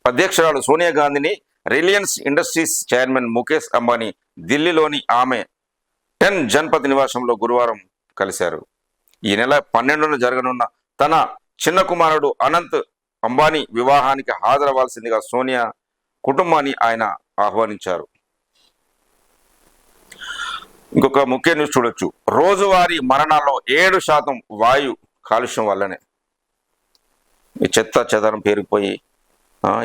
అధ్యక్షురాలు సోనియా గాంధీని Reliance industries chairman Mukesh Ambani ఢిల్లీలోని ఆమె 10 జన్పథ్ నివాసంలో గురువారం కలిశారు. ఈ నెల 12న జరగనున్న తన చిన్న కుమారుడు అనంత్ అంబానీ వివాహానికి హాజరవ్వాల్సిందిగా సోనియా కుటుంబాన్ని ఆయన ఆహ్వానించారు. ఇంకొక ముఖ్య న్యూస్ చూడొచ్చు. రోజువారీ మరణాల్లో 7% వాయు కాలుష్యం వల్లనే. ఈ చెత్త చెదారం పేరుకుపోయి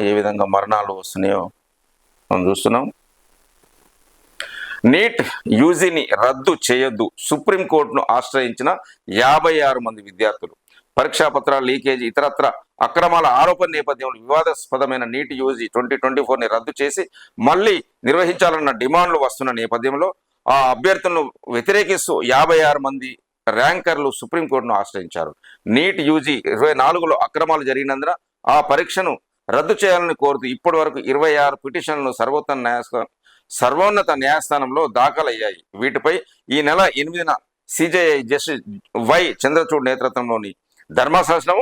ఏ విధంగా మరణాలు వస్తున్నాయో మనం చూస్తున్నాం. నీట్ యూజీని రద్దు చేయొద్దు, సుప్రీంకోర్టును ఆశ్రయించిన 56 మంది విద్యార్థులు. పరీక్షా పత్రాల లీకేజీ, ఇతరత్ర అక్రమాల ఆరోపణ నేపథ్యంలో వివాదాస్పదమైన నీట్ యూజీ 2024ని రద్దు చేసి మళ్లీ నిర్వహించాలన్న డిమాండ్లు వస్తున్న నేపథ్యంలో ఆ అభ్యర్థులను వ్యతిరేకిస్తూ 56 మంది ర్యాంకర్లు సుప్రీంకోర్టును ఆశ్రయించారు. నీట్ యూజీ 24లో అక్రమాలు జరిగినందున ఆ పరీక్షను రద్దు చేయాలని కోరుతూ ఇప్పటి వరకు 26 పిటిషన్లను సర్వోన్నత న్యాయస్థానంలో దాఖలయ్యాయి. వీటిపై ఈ నెల 8న సిజేఐ జస్టిస్ వై చంద్రచూడ్ నేతృత్వంలోని ధర్మాసనం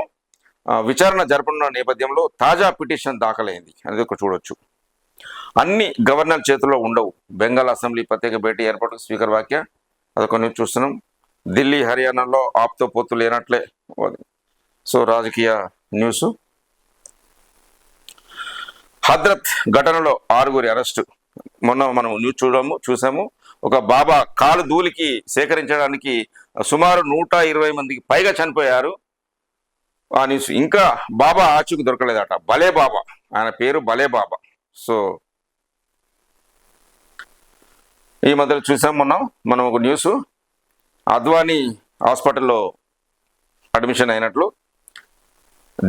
విచారణ జరపనున్న నేపథ్యంలో తాజా పిటిషన్ దాఖలైంది అనేది ఒక చూడొచ్చు. అన్ని గవర్నర్ చేతుల్లో ఉండవు, బెంగాల్ అసెంబ్లీ ప్రత్యేక భేటీ ఏర్పాటు స్పీకర్ వ్యాఖ్య. అదొక న్యూస్ చూస్తున్నాం. ఢిల్లీ హర్యానాలో ఆప్తో పొత్తు లేనట్లే. సో రాజకీయ న్యూస్. హద్రత్ ఘటనలో 6 అరెస్టు. మొన్న మనం న్యూస్ చూసాము. ఒక బాబా కాలు ధూళికి సేకరించడానికి సుమారు 120 మందికి పైగా చనిపోయారు. ఆ న్యూస్. ఇంకా బాబా ఆచూకు దొరకలేదట. భలే బాబా, ఆయన పేరు భలే బాబా. సో ఈ మధ్యలో చూసాం మనం ఒక న్యూస్. అద్వానీ హాస్పిటల్లో అడ్మిషన్ అయినట్లు.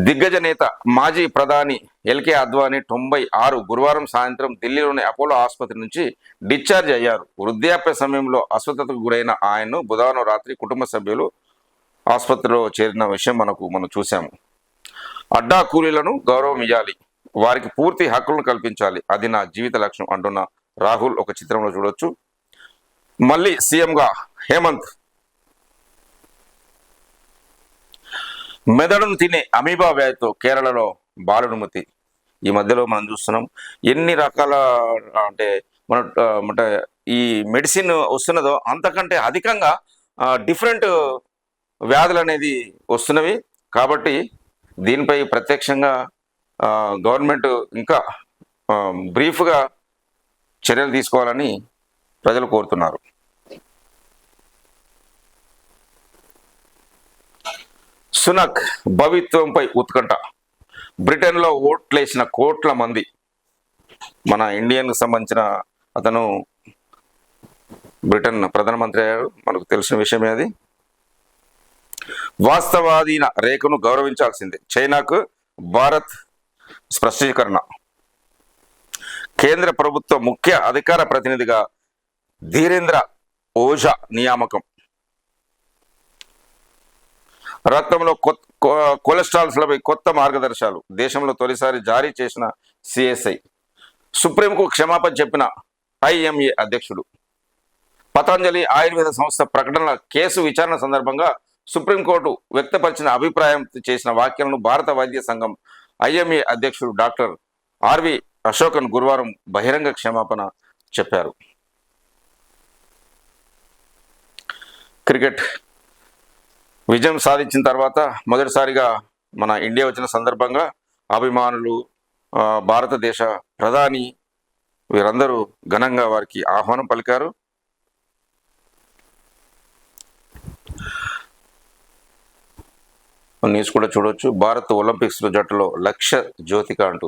దిగ్గజ నేత మాజీ ప్రధాని ఎల్కే అద్వానీ 96 గురువారం సాయంత్రం ఢిల్లీలోని అపోలో ఆసుపత్రి నుంచి డిశ్చార్జ్ అయ్యారు. వృద్ధాప్య సమయంలో అస్వస్థతకు గురైన ఆయన్ను బుధవారం రాత్రి కుటుంబ సభ్యులు ఆసుపత్రిలో చేరిన విషయం మనం చూసాము. అడ్డా కూలీలను గౌరవం ఇవ్వాలి, వారికి పూర్తి హక్కులను కల్పించాలి, అది నా జీవిత లక్ష్యం అంటున్న రాహుల్ ఒక చిత్రంలో చూడొచ్చు. మళ్ళీ సీఎంగా హేమంత్. మెదడును తినే అమీబా వ్యాధితో కేరళలో బాలుడు మృతి. ఈ మధ్యలో మనం చూస్తున్నాం ఎన్ని రకాల అంటే అంటే ఈ మెడిసిన్ వస్తున్నదో అంతకంటే అధికంగా డిఫరెంట్ వ్యాధులు అనేది వస్తున్నవి. కాబట్టి దీనిపై ప్రత్యక్షంగా గవర్నమెంట్ ఇంకా బ్రీఫ్గా చర్యలు తీసుకోవాలని ప్రజలు కోరుతున్నారు. సునక్ భవిత్వంపై ఉత్కంఠ. బ్రిటన్లో ఓట్లేసిన కోట్ల మంది. మన ఇండియన్కి సంబంధించిన అతను బ్రిటన్ ప్రధానమంత్రి అయ్యారు, మనకు తెలిసిన విషయమే అది. వాస్తవాధీన రేఖను గౌరవించాల్సిందే, చైనాకు భారత్ స్పష్టీకరణ. కేంద్ర ప్రభుత్వ ముఖ్య అధికార ప్రతినిధిగా ధీరేంద్ర ఓఝా నియామకం. రక్తంలో కొలెస్ట్రాల్స్లపై కొత్త మార్గదర్శకాలు దేశంలో తొలిసారి జారీ చేసిన సిఎస్ఐ. సుప్రీంకు క్షమాపణ చెప్పిన ఐఎంఏ అధ్యక్షుడు. పతంజలి ఆయుర్వేద సంస్థ ప్రకటనల కేసు విచారణ సందర్భంగా సుప్రీంకోర్టు వ్యక్తపరిచిన అభిప్రాయం చేసిన వ్యాఖ్యలను భారత వైద్య సంఘం ఐఎంఏ అధ్యక్షుడు డాక్టర్ ఆర్వి అశోకన్ గురువారం బహిరంగ క్షమాపణ చెప్పారు. క్రికెట్ విజయం సాధించిన తర్వాత మొదటిసారిగా మన ఇండియా వచ్చిన సందర్భంగా అభిమానులు, భారతదేశ ప్రధాని వీరందరూ ఘనంగా వారికి ఆహ్వానం పలికారు. న్యూస్ కూడా చూడవచ్చు. భారత్ ఒలింపిక్స్ జట్టులో లక్ష్య జ్యోతిక అంటూ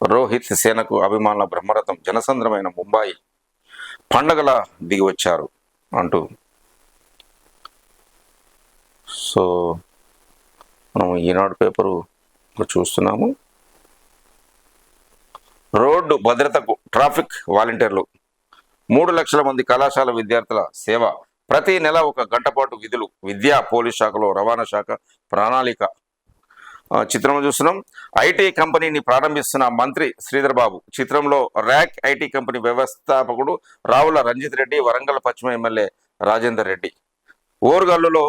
రోహిత్ సేనకు అభిమానుల బ్రహ్మరథం, జనసంద్రమైన ముంబాయి పండగల దిగి వచ్చారు అంటూ. సో మనం ఈనాడు పేపరు చూస్తున్నాము. రోడ్డు భద్రతకు ట్రాఫిక్ వాలంటీర్లు. 3 లక్షల మంది కళాశాల విద్యార్థుల సేవ, ప్రతి నెల 1 గంట పాటు విధులు. విద్యా, పోలీస్ శాఖలో రవాణా శాఖ ప్రణాళిక. చిత్రంలో చూస్తున్నాం. ఐటీ కంపెనీని ప్రారంభిస్తున్న మంత్రి శ్రీధర్ బాబు. చిత్రంలో ర్యాక్ ఐటీ కంపెనీ వ్యవస్థాపకుడు రావుల రంజిత్ రెడ్డి, వరంగల్ పశ్చిమ ఎమ్మెల్యే రాజేందర్ రెడ్డి. ఓర్గల్లులో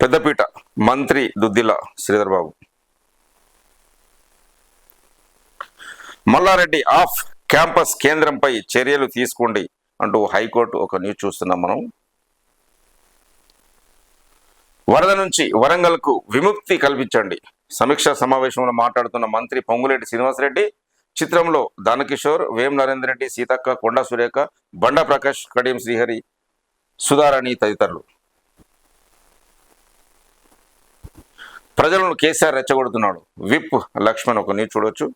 పెద్దపీట మంత్రి దుద్దిల శ్రీధర్ బాబు. మల్లారెడ్డి ఆఫ్ క్యాంపస్ కేంద్రంపై చర్యలు తీసుకోండి అంటూ హైకోర్టు ఒక న్యూస్ చూస్తున్నాం మనం. వరద నుంచి వరంగల్కు విముక్తి కల్పించండి. సమీక్షా సమావేశంలో మాట్లాడుతున్న మంత్రి పొంగులేటి శ్రీనివాసరెడ్డి. చిత్రంలో దానకిషోర్, వేం నరేందర్ రెడ్డి, సీతక్క, కొండా సురేఖ, బండా ప్రకాష్, కడియం శ్రీహరి, సుధారాణి తదితరులు. ప్రజలను కేసీఆర్ రెచ్చగొడుతున్నాడు. విప్ లక్ష్మణ్ ఒక న్యూస్ చూడవచ్చు.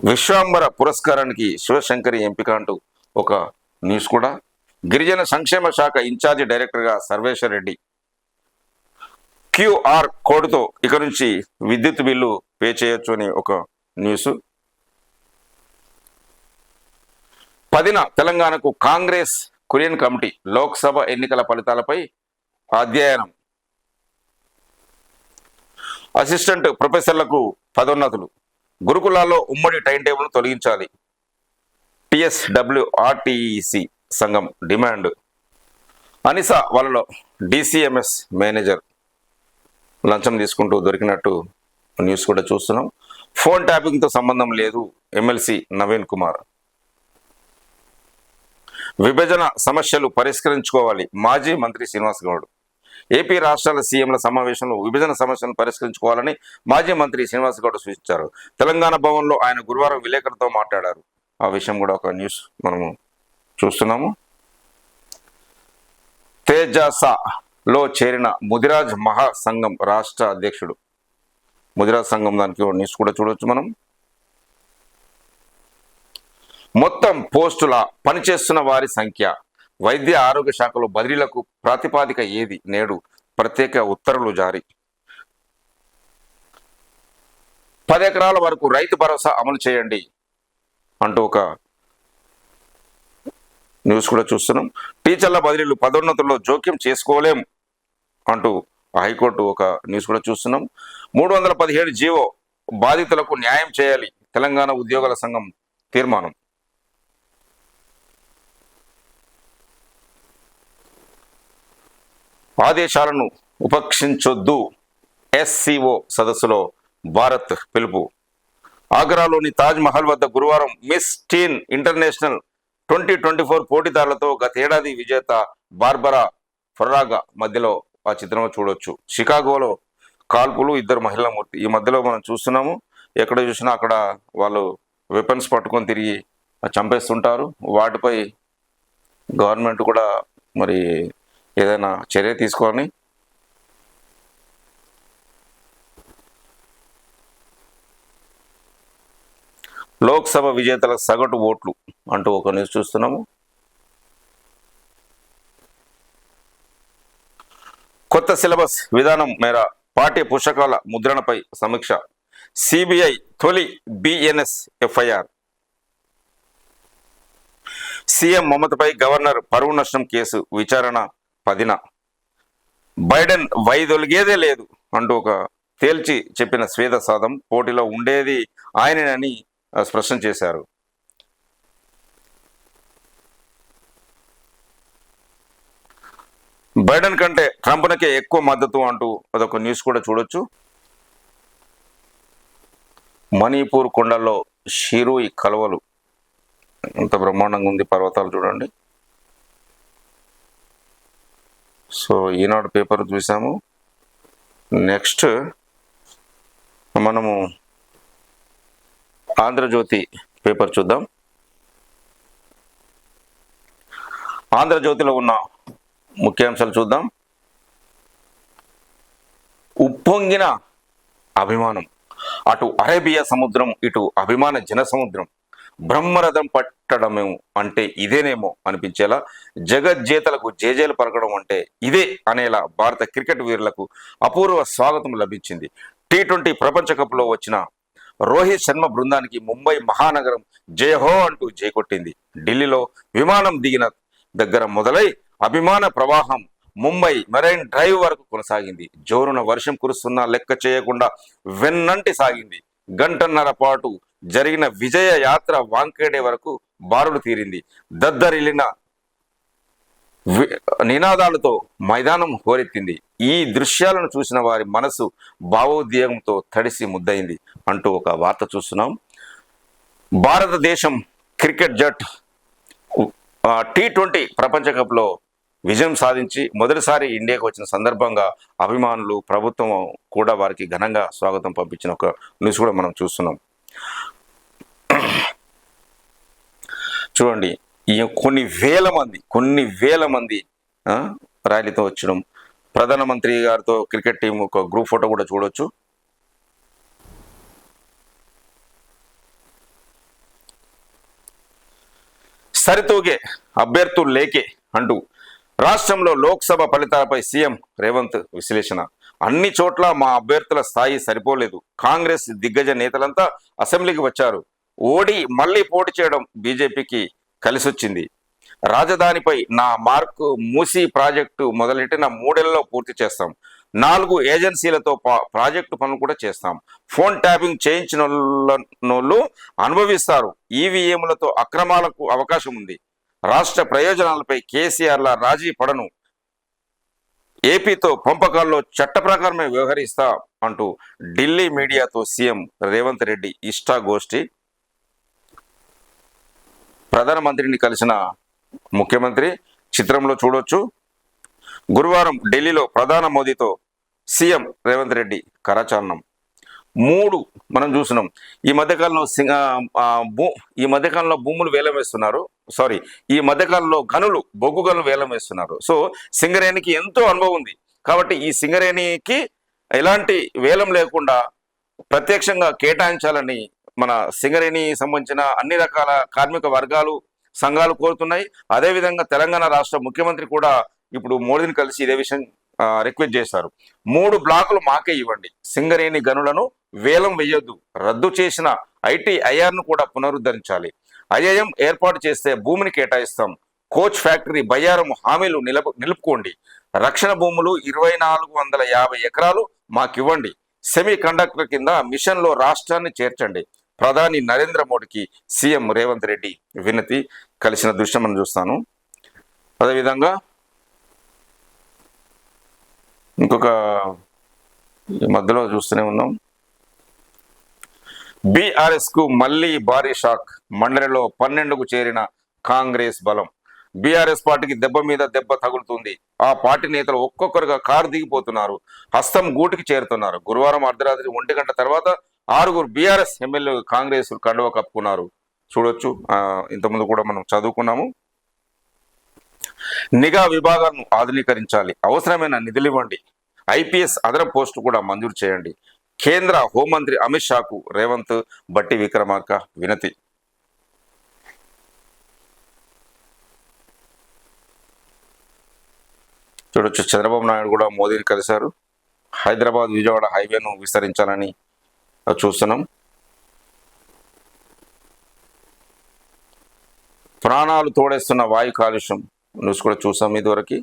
విశ్వాంబర పురస్కారానికి శివశంకరి ఎంపిక అంటూ ఒక న్యూస్ కూడా. గిరిజన సంక్షేమ శాఖ ఇన్ఛార్జి డైరెక్టర్గా సర్వేశ్వర్ రెడ్డి. క్యూఆర్ కోడ్తో ఇక నుంచి విద్యుత్ బిల్లు పే చేయొచ్చు అని ఒక న్యూస్. 10న తెలంగాణకు కాంగ్రెస్ కురియన్ కమిటీ. లోక్సభ ఎన్నికల ఫలితాలపై అధ్యయనం. అసిస్టెంట్ ప్రొఫెసర్లకు పదోన్నతులు. గురుకులాల్లో ఉమ్మడి టైం టేబుల్ను తొలగించాలి. TSWRTEC సంఘం డిమాండ్. అనిసా వాళ్ళలో DCMS మేనేజర్ లంచం తీసుకుంటూ దొరికినట్టు న్యూస్ కూడా చూస్తున్నాం. ఫోన్ ట్యాపింగ్తో సంబంధం లేదు ఎమ్మెల్సీ నవీన్ కుమార్. విభజన సమస్యలు పరిష్కరించుకోవాలి మాజీ మంత్రి శ్రీనివాస్ గౌడ్. ఏపీ రాష్ట్రాల సీఎంల సమావేశంలో విభజన సమస్యలను పరిష్కరించుకోవాలని మాజీ మంత్రి శ్రీనివాస్ గౌడ్ సూచించారు. తెలంగాణ భవన్లో ఆయన గురువారం విలేకరులతో మాట్లాడారు. ఆ విషయం కూడా ఒక న్యూస్ మనము చూస్తున్నాము. తేజాసలో చేరిన ముదిరాజ్ మహాసంఘం రాష్ట్ర అధ్యక్షుడు. ముదిరాజ్ సంఘం దానికి న్యూస్ కూడా చూడవచ్చు మనం. మొత్తం పోస్టుల పనిచేస్తున్న వారి సంఖ్య. వైద్య ఆరోగ్య శాఖలో బదిలీలకు ప్రాతిపాదిక ఏది? నేడు ప్రత్యేక ఉత్తర్వులు జారీ. 10 ఎకరాల వరకు రైతు భరోసా అమలు చేయండి అంటూ ఒక న్యూస్ కూడా చూస్తున్నాం. టీచర్ల బదిలీలు పదోన్నతుల్లో జోక్యం చేసుకోలేం అంటూ హైకోర్టు ఒక న్యూస్ కూడా చూస్తున్నాం. 317 జీవో బాధితులకు న్యాయం చేయాలి తెలంగాణ ఉద్యోగుల సంఘం తీర్మానం. ఆదేశాలను ఉపేక్షించొద్దు. SCO సదస్సులో భారత్ పిలుపు. ఆగ్రాలోని తాజ్ మహల్ వద్ద గురువారం మిస్ టీన్ ఇంటర్నేషనల్ 2024 పోటీదారులతో గతేడాది విజేత బార్బరా ఫర్రాగా మధ్యలో ఆ చిత్రంలో చూడొచ్చు. షికాగోలో కాల్పులు, 2 మహిళల మూర్తి. ఈ మధ్యలో మనం చూస్తున్నాము, ఎక్కడ చూసినా అక్కడ వాళ్ళు వెపన్స్ పట్టుకొని తిరిగి చంపేస్తుంటారు. వాటిపై గవర్నమెంట్ కూడా మరి ఏదైనా చర్య తీసుకొని లోక్సభ విజేతల సగటు ఓట్లు అంటూ ఒక న్యూస్ చూస్తున్నాము. కొత్త సిలబస్ విధానం మేర పాఠ్య పుస్తకాల ముద్రణపై సమీక్ష. CBI తొలి BNS FIR. సీఎం మమతపై గవర్నర్ పరువు నష్టం కేసు విచారణ 10న. బైడెన్ వైదొలిగేదే లేదు అంటూ ఒక తేల్చి చెప్పిన శ్వేత సాదం. పోటీలో ఉండేది ఆయనని స్పష్టం చేశారు. బైడెన్ కంటే ట్రంప్నకే ఎక్కువ మద్దతు అంటూ అదొక న్యూస్ కూడా చూడొచ్చు. మణిపూర్ కొండల్లో షిరూయి కలువలు, ఎంత బ్రహ్మాండంగా ఉంది, పర్వతాలు చూడండి. సో ఈనాడు పేపర్ చూసాము. నెక్స్ట్ మనము ఆంధ్రజ్యోతి పేపర్ చూద్దాం. ఆంధ్రజ్యోతిలో ఉన్న ముఖ్యాంశాలు చూద్దాం. ఉప్పొంగిన అభిమానం, అటు అరేబియా సముద్రం, ఇటు అభిమాన జన సముద్రం. బ్రహ్మరథం పట్టడమేమో అంటే ఇదేనేమో అనిపించేలా, జగజ్జేతలకు జేజేలు పలకడం అంటే ఇదే అనేలా భారత క్రికెట్ వీరులకు అపూర్వ స్వాగతం లభించింది. T20 ప్రపంచ కప్లో వచ్చిన రోహిత్ శర్మ బృందానికి ముంబై మహానగరం జయహో అంటూ జైకొట్టింది. ఢిల్లీలో విమానం దిగిన దగ్గర మొదలై అభిమాన ప్రవాహం ముంబై మెరైన్ డ్రైవ్ వరకు కొనసాగింది. జోరున వర్షం కురుస్తున్నా లెక్క చేయకుండా వెన్నంటి సాగింది. గంటన్నర పాటు జరిగిన విజయ యాత్ర వాంకేడే వరకు బారులు తీరింది. దద్దరిల్లిన నినాదాలతో మైదానం హోరెత్తింది. ఈ దృశ్యాలను చూసిన వారి మనసు భావోద్వేగంతో తడిసి ముద్దయింది అంటూ ఒక వార్త చూస్తున్నాం. భారతదేశం క్రికెట్ జట్టు T20 ప్రపంచ కప్లో విజయం సాధించి మొదటిసారి ఇండియాకు వచ్చిన సందర్భంగా అభిమానులు, ప్రభుత్వం కూడా వారికి ఘనంగా స్వాగతం పంపించిన ఒక న్యూస్ కూడా మనం చూస్తున్నాం. చూడండి, ఈ కొన్ని వేల మంది ర్యాలీతో వచ్చడం. ప్రధానమంత్రి గారితో క్రికెట్ టీం ఒక గ్రూప్ ఫోటో కూడా చూడొచ్చు. సరితూగే అభ్యర్థులు లేకే అంటూ రాష్ట్రంలో లోక్సభ ఫలితాలపై సీఎం రేవంత్ విశ్లేషణ. అన్ని చోట్ల మా అభ్యర్థుల స్థాయి సరిపోలేదు. కాంగ్రెస్ దిగ్గజ నేతలంతా అసెంబ్లీకి వచ్చారు. ఓడి మళ్లీ పోటీ చేయడం బీజేపీకి కలిసొచ్చింది. రాజధానిపై నా మార్కు, మూసీ ప్రాజెక్టు మొదలెట్టిన 3 ఏళ్లలో పూర్తి చేస్తాం. 4 ఏజెన్సీలతో ప్రాజెక్టు పనులు కూడా చేస్తాం. ఫోన్ ట్యాపింగ్ చేయించిన వాళ్ళు అనుభవిస్తారు. ఈవీఎంలతో అక్రమాలకు అవకాశం ఉంది. రాష్ట్ర ప్రయోజనాలపై కేసీఆర్ల రాజీ పడను. ఏపీతో పంపకాల్లో చట్ట ప్రకారమే వ్యవహరిస్తా అంటూ ఢిల్లీ మీడియాతో సీఎం రేవంత్ రెడ్డి ఇష్టాగోష్ఠి. ప్రధానమంత్రిని కలిసిన ముఖ్యమంత్రి చిత్రంలో చూడొచ్చు. గురువారం ఢిల్లీలో ప్రధాని మోదీతో సీఎం రేవంత్ రెడ్డి కరచాలనం. 3 మనం చూసినాం. ఈ మధ్యకాలంలో భూములు వేలం వేస్తున్నారు. ఈ మధ్యకాలంలో బొగ్గు గనులు వేలం వేస్తున్నారు. సో సింగరేణికి ఎంతో అనుభవం ఉంది కాబట్టి ఈ సింగరేణికి ఎలాంటి వేలం లేకుండా ప్రత్యక్షంగా కేటాయించాలని మన సింగరేణి సంబంధించిన అన్ని రకాల కార్మిక వర్గాలు, సంఘాలు కోరుతున్నాయి. అదేవిధంగా తెలంగాణ రాష్ట్ర ముఖ్యమంత్రి కూడా ఇప్పుడు మోడీని కలిసి ఇదే విషయం రిక్వెస్ట్ చేశారు. 3 బ్లాకులు మాకే ఇవ్వండి. సింగరేణి గనులను వేలం వేయొద్దు. రద్దు చేసిన ITIRను కూడా పునరుద్ధరించాలి. IIM ఏర్పాటు చేస్తే భూమిని కేటాయిస్తాం. కోచ్ ఫ్యాక్టరీ బయ్యారం హామీలు నిలుపుకోండి. రక్షణ భూములు 2450 ఎకరాలు మాకివ్వండి. సెమీ కండక్టర్ కింద మిషన్లో రాష్ట్రాన్ని చేర్చండి. ప్రధాని నరేంద్ర మోడీకి సీఎం రేవంత్ రెడ్డి వినతి కలిసిన దృశ్యం మనం చూస్తాను. అదేవిధంగా ఇంకొక ఈ మధ్యలో చూస్తూనే ఉన్నాం. బీఆర్ఎస్ కు మళ్లీ భారీ షాక్. మండలిలో 12కు చేరిన కాంగ్రెస్ బలం. బీఆర్ఎస్ పార్టీకి దెబ్బ మీద దెబ్బ తగులుతుంది. ఆ పార్టీ నేతలు ఒక్కొక్కరుగా కారు దిగిపోతున్నారు, హస్తం గూటికి చేరుతున్నారు. గురువారం అర్ధరాత్రి 1 గంట తర్వాత 6 బీఆర్ఎస్ ఎమ్మెల్యేలు కాంగ్రెస్ కండువ కప్పుకున్నారు. చూడొచ్చు, ఇంతకుముందు కూడా మనం చదువుకున్నాము. నిఘా విభాగాలను ఆధునీకరించాలి, అవసరమైన నిధులు ఇవ్వండి, ఐపీఎస్ అదనపు పోస్టు కూడా మంజూరు చేయండి. కేంద్ర హోంమంత్రి అమిత్ షాకు రేవంత్ బట్టి విక్రమార్క వినతి. చూడొచ్చు, చంద్రబాబు నాయుడు కూడా మోదీని కలిశారు. హైదరాబాద్ విజయవాడ హైవేను విస్తరించాలని చూస్తున్నాం. ప్రాణాలు తోడేస్తున్న వాయు కాలుష్యం న్యూస్ కూడా చూసాం ఇదివరకు.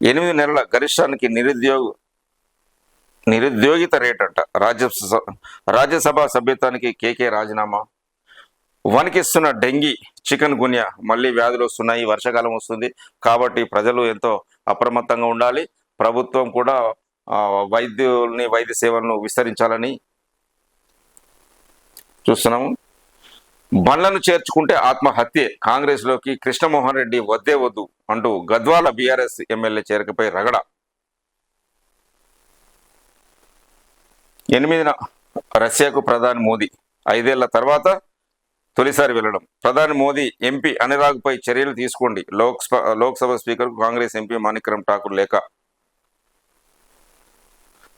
8 నెలల గరిష్టానికి నిరుద్యోగిత రేట్ అంట. రాజ్యసభ సభ్యత్వానికి కేకే రాజీనామా. వణికిస్తున్న డెంగీ, చికెన్ గున్యా, మళ్ళీ వ్యాధులు వస్తున్నాయి. వర్షాకాలం వస్తుంది కాబట్టి ప్రజలు ఎంతో అప్రమత్తంగా ఉండాలి. ప్రభుత్వం కూడా వైద్య సేవలను విస్తరించాలని చూస్తున్నాము. బండ్లను చేర్చుకుంటే ఆత్మహత్యే. కాంగ్రెస్ లోకి కృష్ణమోహన్ రెడ్డి వద్దే వద్దు అంటూ గద్వాల బీఆర్ఎస్ ఎమ్మెల్యే చేరికపై రగడ. 8న రష్యాకు ప్రధాని మోదీ. 5 ఏళ్ల తర్వాత తొలిసారి వెళ్లడం. ప్రధాని మోదీ ఎంపీ అనురాగ్ పై చర్యలు తీసుకోండి. లోక్సభ స్పీకర్ కు కాంగ్రెస్ ఎంపీ మాణిక్రామ్ ఠాకూర్ లేఖ.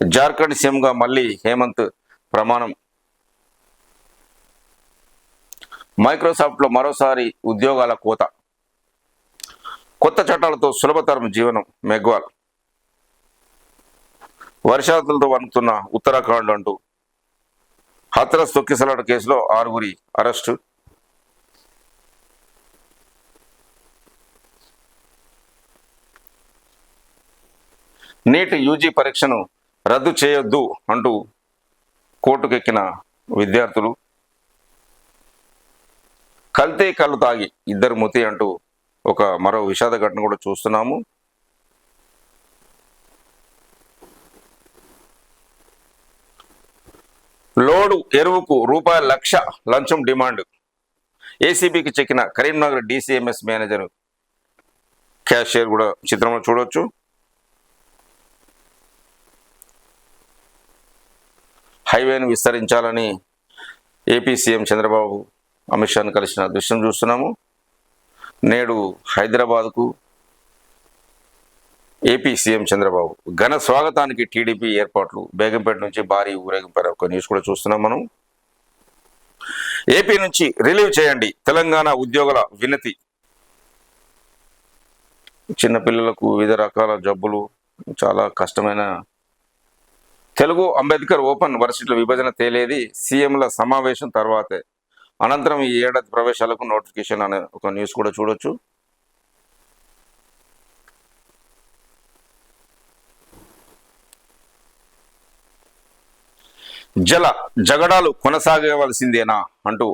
జార్ఖండ్ సీఎంగా మళ్లీ హేమంత్ ప్రమాణం. మైక్రోసాఫ్ట్ లో మరోసారి ఉద్యోగాల కోత. కొత్త చట్టాలతో సులభతరం జీవనం. మెగ్వాల్. వర్షాలతో వణుకుతున్న ఉత్తరాఖండ్ అంటూ హత్రస్ తొక్కిసలాట కేసులో 6 అరెస్టు. నీట్ యూజీ పరీక్షను రద్దు చేయొద్దు అంటూ కోర్టుకెక్కిన విద్యార్థులు. కల్తీ కళ్ళు తాగి 2 మృతి అంటూ మరో విషాద ఘటన కూడా చూస్తున్నాము. లోడు ఎరువుకు ₹1,00,000 లంచం డిమాండ్. ఏసీబీకి చెక్కిన కరీంనగర్ డీసీఎంఎస్ మేనేజర్, క్యాషియర్ కూడా చిత్రంలో చూడొచ్చు. హైవేను విస్తరించాలని ఏపీ సీఎం చంద్రబాబు అమిత్ షాను కలిసిన దృశ్యం చూస్తున్నాము. నేడు హైదరాబాద్కు ఏపీ సీఎం చంద్రబాబు. ఘన స్వాగతానికి టీడీపీ ఏర్పాట్లు. బేగంపేట నుంచి భారీ ఊరేగింపు. ఒక న్యూస్ కూడా చూస్తున్నాం మనం. ఏపీ నుంచి రిలీవ్ చేయండి, తెలంగాణ ఉద్యోగుల వినతి. చిన్నపిల్లలకు వివిధ రకాల జబ్బులు, చాలా కష్టమైన. తెలుగు అంబేద్కర్ ఓపెన్ వర్సిటీల విభజన తేలేది సీఎంల సమావేశం తర్వాతే. అనంతరం ఈ ఏడాది ప్రవేశాలకు నోటిఫికేషన్ అనే ఒక న్యూస్ కూడా చూడొచ్చు. జగడాలు కొనసాగవలసిందేనా అంటూ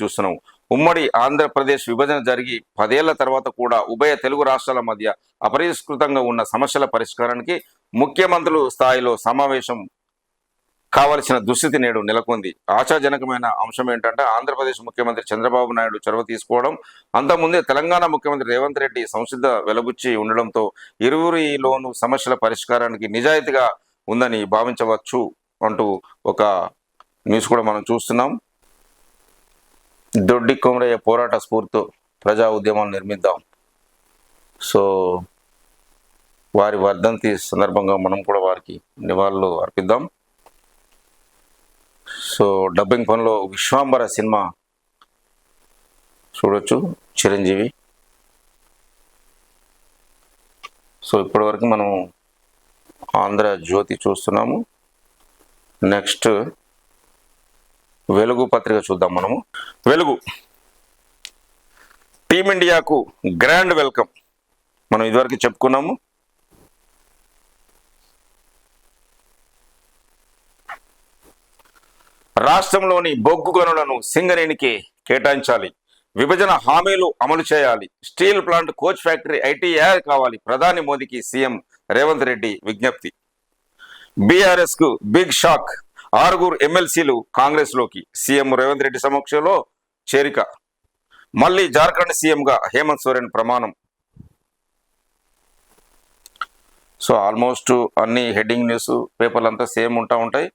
చూస్తున్నాం. ఉమ్మడి ఆంధ్రప్రదేశ్ విభజన జరిగి 10 ఏళ్ల తర్వాత కూడా ఉభయ తెలుగు రాష్ట్రాల మధ్య అపరిష్కృతంగా ఉన్న సమస్యల పరిష్కారానికి ముఖ్యమంత్రుల స్థాయిలో సమావేశం కావలసిన దుస్థితి నేడు నెలకొంది. ఆశాజనకమైన అంశం ఏంటంటే ఆంధ్రప్రదేశ్ ముఖ్యమంత్రి చంద్రబాబు నాయుడు చొరవ తీసుకోవడం, అంతకుముందే తెలంగాణ ముఖ్యమంత్రి రేవంత్ రెడ్డి సంసిద్ధ వెలబుచ్చి ఉండడంతో ఇరువురిలోనూ సమస్యల పరిష్కారానికి నిజాయితీగా ఉందని భావించవచ్చు అంటూ ఒక న్యూస్ కూడా మనం చూస్తున్నాం. దొడ్డి కొమరయ్య పోరాట స్ఫూర్తితో ప్రజా ఉద్యమాలు నిర్మిద్దాం. సో వారి వర్ధంతి సందర్భంగా మనం కూడా వారికి నివాళులు అర్పిద్దాం. సో డబ్బింగ్ పనిలో విశ్వాంబర సినిమా చూడొచ్చు, చిరంజీవి. సో ఇప్పటివరకు మనం ఆంధ్ర జ్యోతి చూస్తున్నాము. నెక్స్ట్ వెలుగు పత్రిక చూద్దాం మనము. వెలుగు టీమిండియాకు గ్రాండ్ వెల్కమ్. మనం ఇదివరకు చెప్పుకున్నాము. రాష్ట్రంలోని బొగ్గు గనులను సింగరేణికి కేటాయించాలి, విభజన హామీలు అమలు చేయాలి, steel plant, coach factory, ITI కావాలి. ప్రధాని మోదీకి సీఎం రేవంత్ రెడ్డి విజ్ఞప్తి. బీఆర్ఎస్ కు బిగ్ షాక్, 6 ఎమ్మెల్సీలు కాంగ్రెస్ లోకి, సీఎం రేవంత్ రెడ్డి సమక్షంలో చేరిక. మళ్లీ జార్ఖండ్ సీఎంగా హేమంత్ సోరెన్ ప్రమాణం. సో ఆల్మోస్ట్ అన్ని హెడ్డింగ్ న్యూస్ పేపర్లు అంతా సేమ్ ఉంటాయి.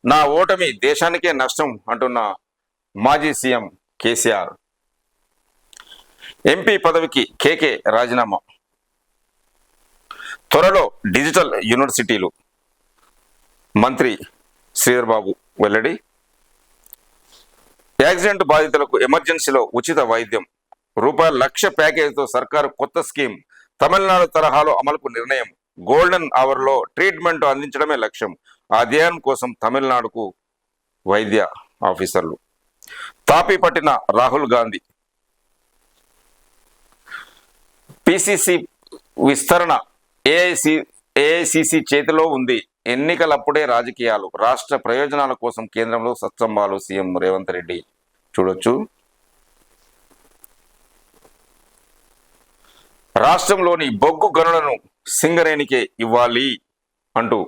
నా ఓటమి దేశానికే నష్టం అంటున్న మాజీ సీఎం కేసీఆర్. ఎంపీ పదవికి కేకే రాజీనామా. త్వరలో డిజిటల్ యూనివర్సిటీలు, మంత్రి శ్రీధర్ బాబు వెల్లడి. యాక్సిడెంట్ బాధితులకు ఎమర్జెన్సీలో ఉచిత వైద్యం, ₹1,00,000 ప్యాకేజీతో సర్కారు కొత్త స్కీమ్, తమిళనాడు తరహాలో అమలుకు నిర్ణయం. గోల్డెన్ అవర్లో ట్రీట్మెంట్ అందించడమే లక్ష్యం. ఆ ధ్యేయం కోసం తమిళనాడుకు వైద్య ఆఫీసర్లు. తాపి పట్టిన రాహుల్ గాంధీ. పిసిసి విస్తరణ ఏఐసిసి చేతిలో ఉంది. ఎన్నికలప్పుడే రాజకీయాలు, రాష్ట్ర ప్రయోజనాల కోసం కేంద్రంలో సత్సంబాలు. సీఎం రేవంత్ రెడ్డి చూడొచ్చు. రాష్ట్రంలోని బొగ్గు గనులను సింగరేణికే ఇవ్వాలి అంటూ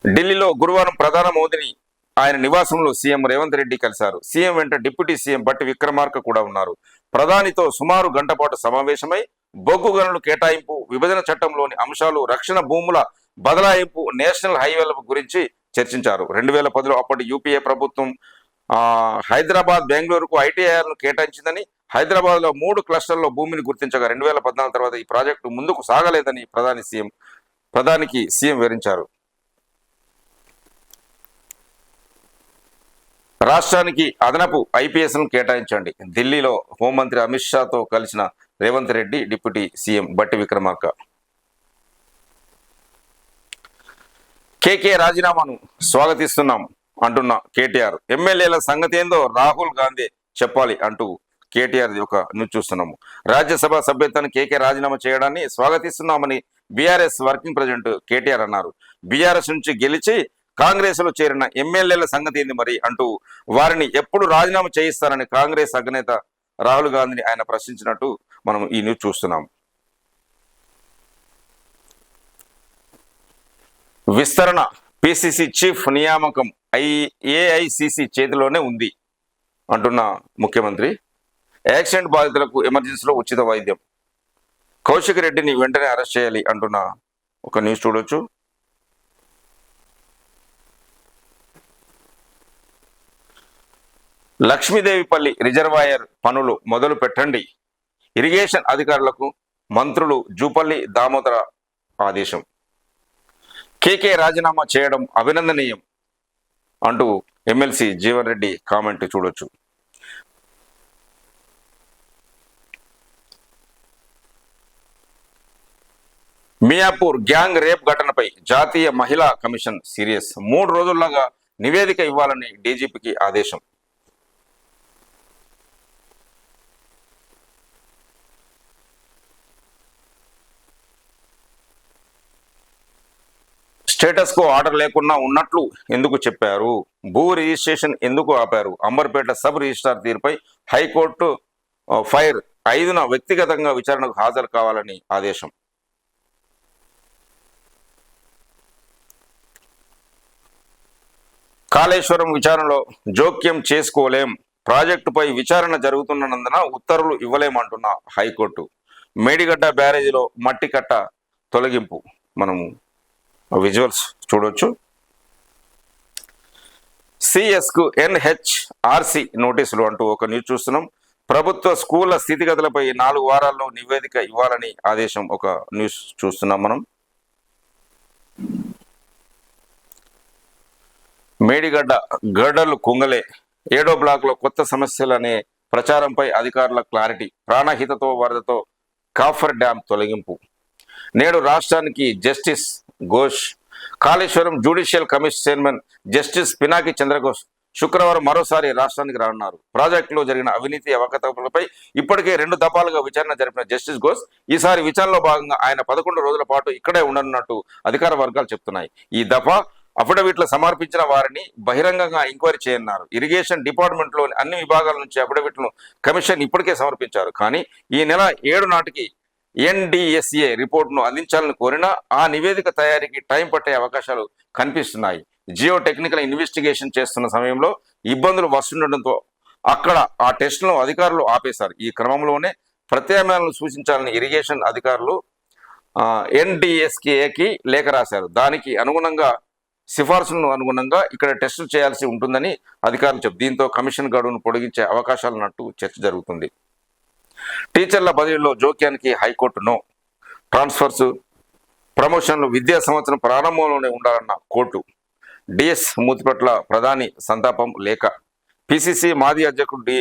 ఢిల్లీలో గురువారం ప్రధాని మోదీని ఆయన నివాసంలో సీఎం రేవంత్ రెడ్డి కలిశారు. సీఎం వెంట డిప్యూటీ సీఎం బట్టి విక్రమార్క కూడా ఉన్నారు. ప్రధానితో సుమారు గంట పాటు సమావేశమై బొగ్గు గనులు కేటాయింపు, విభజన చట్టంలోని అంశాలు, రక్షణ భూముల బదలాయింపు, నేషనల్ హైవేల గురించి చర్చించారు. 2010లో అప్పటి యూపీఏ ప్రభుత్వం హైదరాబాద్, బెంగళూరుకు ఐటీఐఆర్ను కేటాయించిందని, హైదరాబాద్లో 3 క్లస్టర్లో భూమిని గుర్తించగా 2014 తర్వాత ఈ ప్రాజెక్టు ముందుకు సాగలేదని ప్రధానికి సీఎం వివరించారు. రాష్ట్రానికి అదనపు ఐపీఎస్ను కేటాయించండి. ఢిల్లీలో హోంమంత్రి అమిత్ షాతో కలిసిన రేవంత్ రెడ్డి, డిప్యూటీ సీఎం బట్టి విక్రమార్క. కేకే రాజీనామాను స్వాగతిస్తున్నాం అంటున్న కేటీఆర్. ఎమ్మెల్యేల సంగతేందో రాహుల్ గాంధీ చెప్పాలి అంటూ కేటీఆర్ ఒక న్యూస్ చూస్తున్నాము. రాజ్యసభ సభ్యత్వాన్ని కేకే రాజీనామా చేయడాన్ని స్వాగతిస్తున్నామని బీఆర్ఎస్ వర్కింగ్ ప్రెసిడెంట్ కేటీఆర్ అన్నారు. బీఆర్ఎస్ నుంచి గెలిచి కాంగ్రెస్ లో చేరిన ఎమ్మెల్యేల సంగతి ఏంది మరి అంటూ వారిని ఎప్పుడు రాజీనామా చేయిస్తారని కాంగ్రెస్ అగ్రనేత రాహుల్ గాంధీని ఆయన ప్రశ్నించినట్టు మనం ఈ న్యూస్ చూస్తున్నాం. విస్తరణ పిసిసి చీఫ్ నియామకం ఏఐసిసి చేతిలోనే ఉంది అంటున్న ముఖ్యమంత్రి. యాక్సిడెంట్ బాధితులకు ఎమర్జెన్సీలో ఉచిత వైద్యం. కౌశిక్ రెడ్డిని వెంటనే అరెస్ట్ చేయాలి అంటున్న ఒక న్యూస్ చూడొచ్చు. లక్ష్మీదేవిపల్లి రిజర్వాయర్ పనులు మొదలు పెట్టండి. ఇరిగేషన్ అధికారులకు మంత్రులు జూపల్లి దామోదర ఆదేశం. కేకే రాజీనామా చేయడం అభినందనీయం అంటూ ఎమ్మెల్సీ జీవన్ రెడ్డి కామెంట్ చూడొచ్చు. మియాపూర్ గ్యాంగ్ రేప్ ఘటనపై జాతీయ మహిళా కమిషన్ సీరియస్. 3 రోజుల్లోగా నివేదిక ఇవ్వాలని డీజీపీకి ఆదేశం. స్టేటస్ కో ఆర్డర్ లేకుండా ఉన్నట్లు ఎందుకు చెప్పారు? భూ రిజిస్ట్రేషన్ ఎందుకు ఆపారు? అంబర్పేట సబ్ రిజిస్ట్రార్ తీరుపై హైకోర్టు ఫైర్. 5న వ్యక్తిగతంగా విచారణకు హాజరు కావాలని ఆదేశం. కాళేశ్వరం విచారణలో జోక్యం చేసుకోలేం. ప్రాజెక్టుపై విచారణ జరుగుతున్నందున ఉత్తర్వులు ఇవ్వలేమంటున్న హైకోర్టు. మేడిగడ్డ బ్యారేజీలో మట్టి కట్ట తొలగింపు. మనము విజువల్స్ చూడొచ్చు. సిఎస్కు ఎన్హెచ్ఆర్సి నోటీసులు అంటూ ఒక న్యూస్ చూస్తున్నాం. ప్రభుత్వ స్కూళ్ల స్థితిగతులపై 4 వారాల్లో నివేదిక ఇవ్వాలని ఆదేశం. ఒక న్యూస్ చూస్తున్నాం మనం. మేడిగడ్డ గడ్డలు కుంగలే, 7వ బ్లాక్లో కొత్త సమస్యలనే ప్రచారంపై అధికారుల క్లారిటీ. ప్రాణహితతో వరదతో కాఫర్ డ్యాం తొలగింపు. నేడు రాష్ట్రానికి justice Ghosh. Kaleshwaram judicial commission chairman justice Pinaki Chandra Ghose శుక్రవారం మరోసారి రాష్ట్రానికి రానున్నారు. ప్రాజెక్టులో జరిగిన అవినీతి అవకతవకలపై ఇప్పటికే 2 దఫాలుగా విచారణ జరిపిన జస్టిస్ ఘోష్ ఈసారి విచారణలో భాగంగా ఆయన 11 రోజుల పాటు ఇక్కడే ఉండనున్నట్టు అధికార వర్గాలు చెప్తున్నాయి. ఈ దఫా అఫిడవిట్లు సమర్పించిన వారిని బహిరంగంగా ఎంక్వైరీ చేయనున్నారు. ఇరిగేషన్ డిపార్ట్మెంట్ లోని అన్ని విభాగాల నుంచి అఫిడవిట్లను కమిషన్ ఇప్పటికే సమర్పించారు. కానీ ఈ నెల 7 నాటికి ఎన్డిఎస్ఏ రిపోర్టును అందించాలని కోరినా ఆ నివేదిక తయారీకి టైం పట్టే అవకాశాలు కనిపిస్తున్నాయి. జియో టెక్నికల్ ఇన్వెస్టిగేషన్ చేస్తున్న సమయంలో ఇబ్బందులు వస్తుండటంతో అక్కడ ఆ టెస్టులను అధికారులు ఆపేశారు. ఈ క్రమంలోనే ప్రత్యామ్నాయాలను సూచించాలని ఇరిగేషన్ అధికారులు ఎన్డిఎస్కేకి లేఖ రాశారు. దానికి అనుగుణంగా సిఫార్సులను అనుగుణంగా ఇక్కడ టెస్టులు చేయాల్సి ఉంటుందని అధికారులు చెప్పారు. దీంతో కమిషన్ గడువును పొడిగించే అవకాశాలున్నట్టు చర్చ జరుగుతుంది. టీచర్ల బదిలీలో జోక్యానికి హైకోర్టు నో. ట్రాన్స్ఫర్స్, ప్రమోషన్లు విద్యా సంవత్సరం ప్రారంభంలోనే ఉండాలన్న కోర్టు. డిఎస్ మూతి పట్ల ప్రధాని సంతాపం లేఖ. పిసిసి మాజీ అధ్యక్షుడు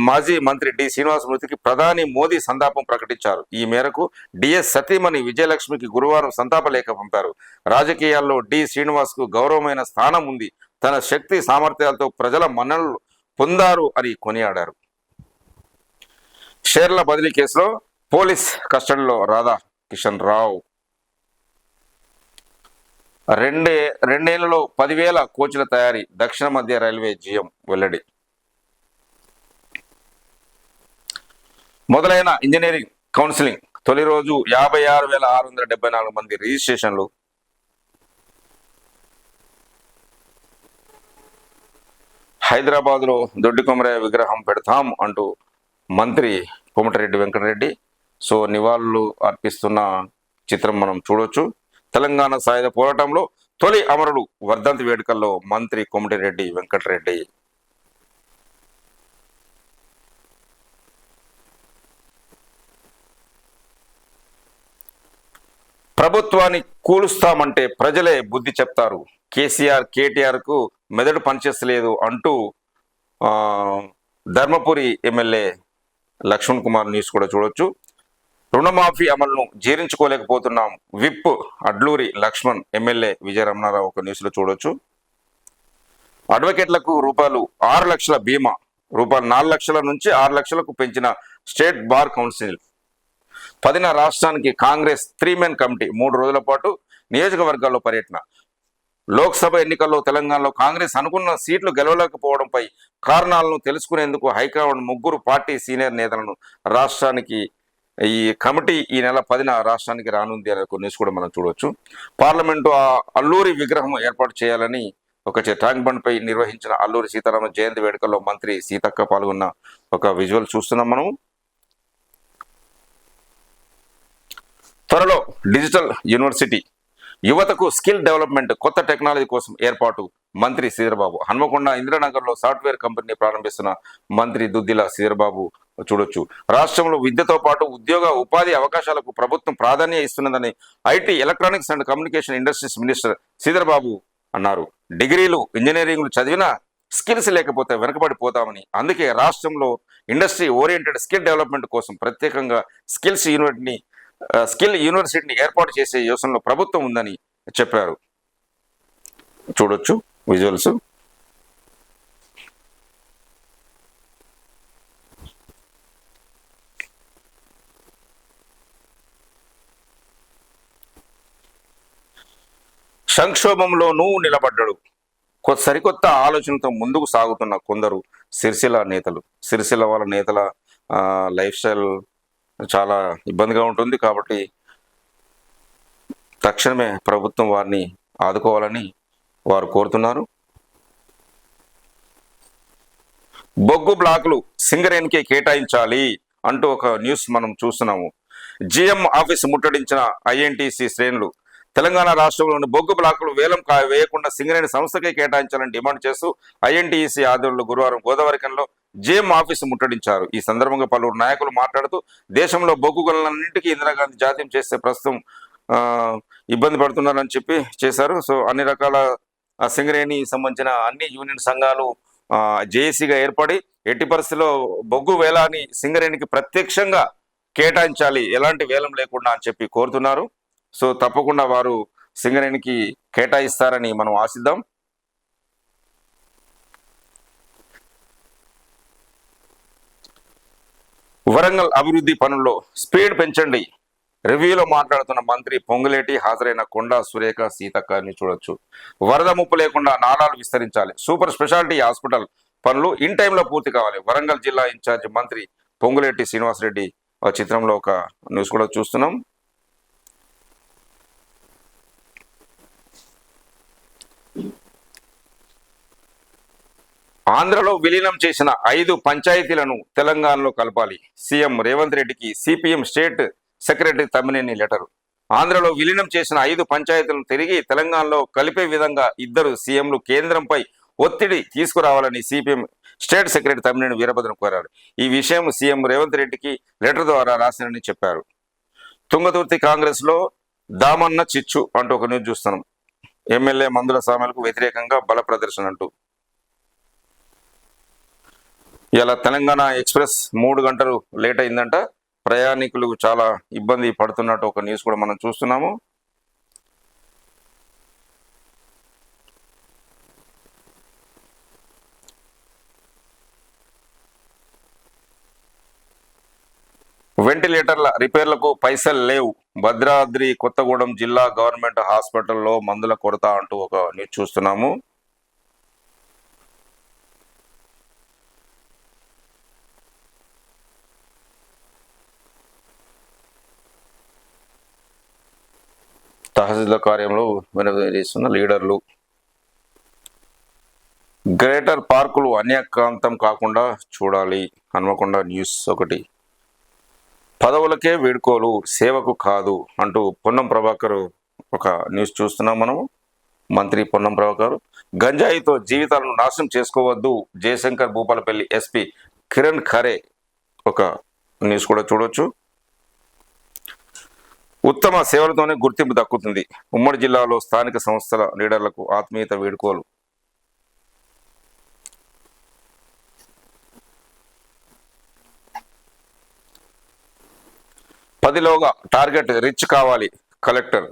మాజీ మంత్రి డి శ్రీనివాస్ మృతికి ప్రధాని మోదీ సంతాపం ప్రకటించారు. ఈ మేరకు డిఎస్ సతీమణి విజయలక్ష్మికి గురువారం సంతాప లేఖ పంపారు. రాజకీయాల్లో డి శ్రీనివాస్ కు గౌరవమైన స్థానం ఉంది. తన శక్తి సామర్థ్యాలతో ప్రజల మన్ననలు పొందారు అని కొనియాడారు. షేర్ల బదిలీ కేసులో పోలీస్ కస్టడీలో రాధా కిషన్ రావు. రెండేళ్లలో 10,000 కోచ్ల తయారీ. దక్షిణ మధ్య రైల్వే జీఎం వెల్లడి. మొదలైన ఇంజనీరింగ్ కౌన్సిలింగ్ తొలి రోజు 56,674 మంది రిజిస్ట్రేషన్లు. హైదరాబాద్లో దొడ్డికొమరయ్య విగ్రహం పెడతాం అంటూ మంత్రి కోమటిరెడ్డి వెంకటరెడ్డి నివాళులు అర్పిస్తున్న చిత్రం మనం చూడొచ్చు. తెలంగాణ సాయుధ పోరాటంలో తొలి అమరుడు వర్ధంతి వేడుకల్లో మంత్రి కోమటిరెడ్డి వెంకటరెడ్డి. ప్రభుత్వాన్ని కూలుస్తామంటే ప్రజలే బుద్ధి చెప్తారు. కేసీఆర్ కేటీఆర్ కు మెదడు పనిచేస్తలేదు అంటూ ధర్మపురి ఎమ్మెల్యే లక్ష్మణ్ కుమార్ న్యూస్ కూడా చూడొచ్చు. రుణమాఫీ అమలును జీర్ణించుకోలేకపోతున్నాం. విప్ అడ్లూరి లక్ష్మణ్ ఎమ్మెల్యే విజయరమణారావు ఒక న్యూస్ లో చూడొచ్చు. అడ్వకేట్లకు రూపాయలు 6 లక్షల బీమా, రూపాయలు 4 లక్షల నుంచి 6 లక్షలకు పెంచిన స్టేట్ బార్ కౌన్సిల్. 10న రాష్ట్రానికి కాంగ్రెస్ 3-మెన్ కమిటీ 3 రోజుల పాటు నియోజకవర్గాల్లో పర్యటన. లోక్సభ ఎన్నికల్లో తెలంగాణలో కాంగ్రెస్ అనుకున్న సీట్లు గెలవలేకపోవడంపై కారణాలను తెలుసుకునేందుకు హైకమాండ్ 3 పార్టీ సీనియర్ నేతలను రాష్ట్రానికి ఈ కమిటీ ఈ నెల 10న రాష్ట్రానికి రానుంది అనే న్యూస్ కూడా మనం చూడవచ్చు. పార్లమెంటు అల్లూరి విగ్రహం ఏర్పాటు చేయాలని ఒక ట్యాంక్ బండ్ పై నిర్వహించిన అల్లూరి సీతారామ జయంతి వేడుకల్లో మంత్రి సీతక్క పాల్గొన్న ఒక విజువల్ చూస్తున్నాం మనం. త్వరలో డిజిటల్ యూనివర్సిటీ, యువతకు స్కిల్ డెవలప్మెంట్, కొత్త టెక్నాలజీ కోసం ఏర్పాటు. మంత్రి శ్రీధర్బాబు. హన్మకొండ ఇంద్రనగర్ లో సాఫ్ట్వేర్ కంపెనీ ప్రారంభిస్తున్న మంత్రి దుద్దిల శ్రీధర్బాబు చూడొచ్చు. రాష్ట్రంలో విద్యతో పాటు ఉద్యోగ ఉపాధి అవకాశాలకు ప్రభుత్వం ప్రాధాన్యత ఇస్తున్నదని IT, electronics and communication industries minister Sridhar Babu అన్నారు. డిగ్రీలు, ఇంజనీరింగ్లు చదివినా స్కిల్స్ లేకపోతే వెనకబడిపోతామని, అందుకే రాష్ట్రంలో ఇండస్ట్రీ ఓరియంటెడ్ స్కిల్ డెవలప్మెంట్ కోసం ప్రత్యేకంగా స్కిల్ యూనివర్సిటీని ఏర్పాటు చేసే యోచనలో ప్రభుత్వం ఉందని చెప్పారు. చూడొచ్చు విజువల్స్. సంక్షోభంలోనూ నిలబడ్డాడు. సరికొత్త ఆలోచనతో ముందుకు సాగుతున్న కొందరు సిరిసిల్ల నేతలు. సిరిసిల్ల వాళ్ళ నేతల లైఫ్ స్టైల్ చాలా ఇబ్బందిగా ఉంటుంది కాబట్టి తక్షణమే ప్రభుత్వం వారిని ఆదుకోవాలని వారు కోరుతున్నారు. బొగ్గు బ్లాకులు సింగరేణికే కేటాయించాలి అంటూ ఒక న్యూస్ మనం చూస్తున్నాము. జిఎం ఆఫీస్ ముట్టడించిన ఐఎన్టీసీ శ్రేణులు. తెలంగాణ రాష్ట్రంలోని బొగ్గు బ్లాకులు వేలం వేయకుండా సింగరేణి సంస్థకే కేటాయించాలని డిమాండ్ చేస్తూ ఐఎన్టీసీ ఆధ్వర్యంలో గురువారం గోదావరికంలో జిఎం ఆఫీసు ముట్టడించారు. ఈ సందర్భంగా పలువురు నాయకులు మాట్లాడుతూ దేశంలో బొగ్గు గనులన్నింటికీ ఇందిరాగాంధీ జాతీయం చేస్తే ప్రస్తుతం ఇబ్బంది పడుతున్నారని చెప్పి చేశారు. అన్ని రకాల సింగరేణి సంబంధించిన అన్ని యూనియన్ సంఘాలు జేఏసీగా ఏర్పడి ఎట్టి పరిస్థితుల్లో బొగ్గు వేలాన్ని సింగరేణికి ప్రత్యక్షంగా కేటాయించాలి, ఎలాంటి వేలం లేకుండా అని చెప్పి కోరుతున్నారు. తప్పకుండా వారు సింగరేణికి కేటాయిస్తారని మనం ఆశిద్దాం. వరంగల్ అభివృద్ధి పనుల్లో స్పీడ్ పెంచండి. రివ్యూలో మాట్లాడుతున్న మంత్రి పొంగులేటి. హాజరైన కొండా సురేఖ, సీతక్కని చూడొచ్చు. వరద ముప్పు లేకుండా నాలాలు విస్తరించాలి. సూపర్ స్పెషాలిటీ హాస్పిటల్ పనులు ఇన్ టైంలో పూర్తి కావాలి. వరంగల్ జిల్లా ఇన్ఛార్జి మంత్రి పొంగులేటి శ్రీనివాసరెడ్డి ఆ చిత్రంలో ఒక న్యూస్ కూడా చూస్తున్నాం. ఆంధ్రలో విలీనం చేసిన 5 పంచాయతీలను తెలంగాణలో కలపాలి. సీఎం రేవంత్ రెడ్డికి CPM state secretary Tammineni letter. ఆంధ్రలో విలీనం చేసిన 5 పంచాయతీలను తిరిగి తెలంగాణలో కలిపే విధంగా ఇద్దరు సీఎంలు కేంద్రంపై ఒత్తిడి తీసుకురావాలని CPM state secretary Tammineni Veerabhadram కోరారు. ఈ విషయం సీఎం రేవంత్ రెడ్డికి లెటర్ ద్వారా రాశారని చెప్పారు. తుంగతుర్తి కాంగ్రెస్ లో దామన్న చిచ్చు అంటూ ఒక న్యూస్ చూస్తున్నాం. ఎమ్మెల్యే మందుల సామెలకు వ్యతిరేకంగా బల ప్రదర్శన అంటూ. ఇలా తెలంగాణ ఎక్స్ప్రెస్ 3 గంటలు లేట్ అయిందంట. ప్రయాణికులు చాలా ఇబ్బంది పడుతున్నట్టు ఒక న్యూస్ కూడా మనం చూస్తున్నాము. వెంటిలేటర్ల రిపేర్లకు పైసలు లేవు. భద్రాద్రి కొత్తగూడెం జిల్లా గవర్నమెంట్ హాస్పిటల్లో మందుల కొరత అంటూ ఒక న్యూస్ చూస్తున్నాము. తహసీల్దార్ కార్యంలో చేస్తున్న లీడర్లు. గ్రేటర్ పార్కులు అన్యాక్రాంతం కాకుండా చూడాలి. హన్మకొండ న్యూస్ ఒకటి. పదవులకే వేడుకోలు, సేవకు కాదు అంటూ పొన్నం ప్రభాకర్ ఒక న్యూస్ చూస్తున్నాం మనము. మంత్రి పొన్నం ప్రభాకర్ గంజాయితో జీవితాలను నాశనం చేసుకోవద్దు. జయశంకర్ భూపాలపల్లి ఎస్పీ కిరణ్ ఖరే ఒక న్యూస్ కూడా చూడొచ్చు. ఉత్తమ సేవలతోనే గుర్తింపు దక్కుతుంది. ఉమ్మడి జిల్లాలో స్థానిక సంస్థల లీడర్లకు ఆత్మీయత వేడుకోలు. పదిలోగా టార్గెట్ రిచ్ కావాలి. కలెక్టర్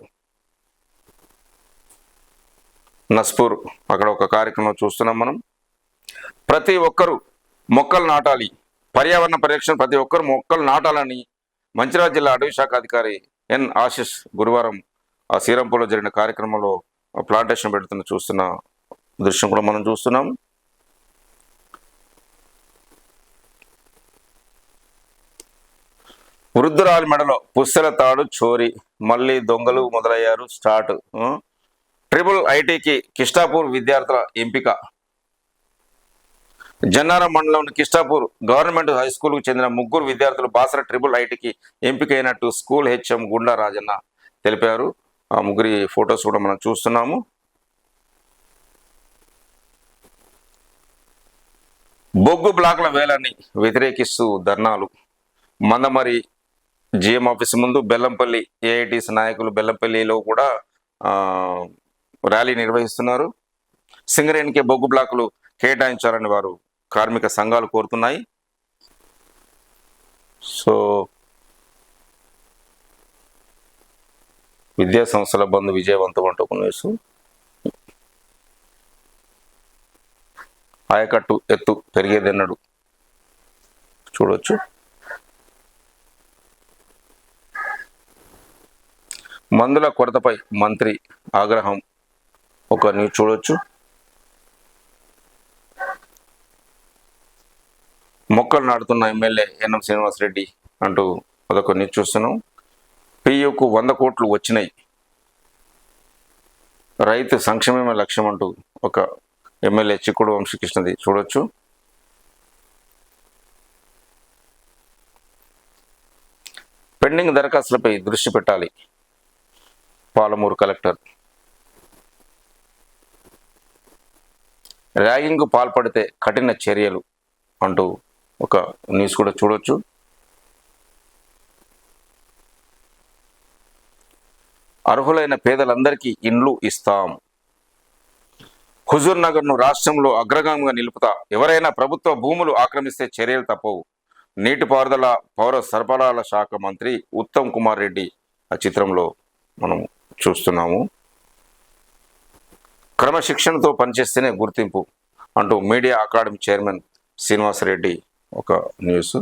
నస్పూర్ అక్కడ ఒక కార్యక్రమం చూస్తున్నాం మనం. ప్రతి ఒక్కరూ మొక్కలు నాటాలి. పర్యావరణ పరిరక్షణ ప్రతి ఒక్కరు మొక్కలు నాటాలని మంచిర్యాల జిల్లా అటవీ శాఖ అధికారి ఎన్ ఆశిష్ గురువారం ఆ శ్రీరాంపూర్లో జరిగిన కార్యక్రమంలో ప్లాంటేషన్ చూస్తున్న దృశ్యం కూడా మనం చూస్తున్నాం. వృద్ధురాలి మెడలో పుస్తెల తాడు చోరీ, మళ్ళీ దొంగలు మొదలయ్యారు. స్టార్ట్. ట్రిపుల్ ఐటీకి కిష్టాపూర్ విద్యార్థుల ఎంపిక. జన్నారం మండలంలోని కిష్టాపూర్ గవర్నమెంట్ హై స్కూల్కు చెందిన 3 విద్యార్థులు బాసర ట్రిపుల్ ఐటీకి ఎంపికైనట్టు స్కూల్ హెచ్ఎం గుండా రాజన్న తెలిపారు. ఆ 3 ఫొటోస్ కూడా మనం చూస్తున్నాము. బొగ్గు బ్లాక్ల వేలాన్ని వ్యతిరేకిస్తూ ధర్నాలు. మందమరి జిఎం ఆఫీస్ ముందు బెల్లంపల్లి ఏఐటీసీ నాయకులు బెల్లంపల్లిలో కూడా ర్యాలీ నిర్వహిస్తున్నారు. సింగరేణికి బొగ్గు బ్లాకులు కేటాయించాలని వారు కార్మిక సంఘాలు కోరుతున్నాయి. సో విద్యా సంస్థల బంద్ విజయవంతం అంటూ ఒక న్యూస్. ఆయకట్టు ఎత్తు పెరిగేదన్నాడు చూడొచ్చు. మందుల కొరతపై మంత్రి ఆగ్రహం ఒక న్యూస్ చూడొచ్చు. మొక్కలు నాటుతున్న ఎమ్మెల్యే ఎన్ఎం శ్రీనివాసరెడ్డి అంటూ అదొక న్యూస్ చూస్తున్నాం. పియుకు 100 కోట్లు వచ్చినాయి. రైతు సంక్షేమమే లక్ష్యం అంటూ ఒక ఎమ్మెల్యే చిక్కుడు వంశీకృష్ణది చూడొచ్చు. పెండింగ్ దరఖాస్తులపై దృష్టి పెట్టాలి. పాలమూరు కలెక్టర్. ర్యాగింగ్కు పాల్పడితే కఠిన చర్యలు అంటూ ఒక న్యూస్ కూడా చూడొచ్చు. అర్హులైన పేదలందరికీ ఇండ్లు ఇస్తాం. హుజూర్ నగర్ను రాష్ట్రంలో అగ్రగామిగా నిలుపుతా. ఎవరైనా ప్రభుత్వ భూములు ఆక్రమిస్తే చర్యలు తప్పవు. నీటిపారుదల పౌర సరఫరాల శాఖ మంత్రి ఉత్తమ్ కుమార్ రెడ్డి ఆ చిత్రంలో మనం చూస్తున్నాము. క్రమశిక్షణతో పనిచేస్తేనే గుర్తింపు అంటూ మీడియా అకాడమీ చైర్మన్ శ్రీనివాసరెడ్డి ఒక న్యూస్.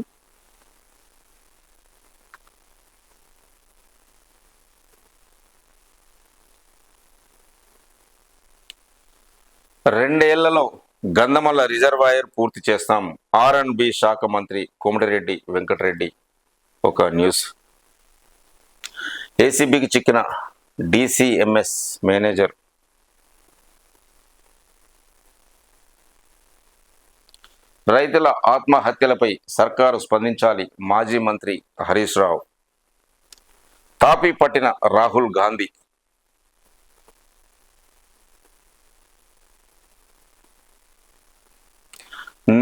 రెండేళ్లలో గంధమల్ల రిజర్వాయర్ పూర్తి చేస్తాం. R&B శాఖ మంత్రి కోమటిరెడ్డి వెంకటరెడ్డి. ఒక న్యూస్. ఏసీబీకి చిక్కిన డిసిఎంఎస్ మేనేజర్. రైతుల ఆత్మహత్యలపై సర్కారు స్పందించాలి మాజీ మంత్రి హరీష్ రావు. తాపీ పట్టిన రాహుల్ గాంధీ.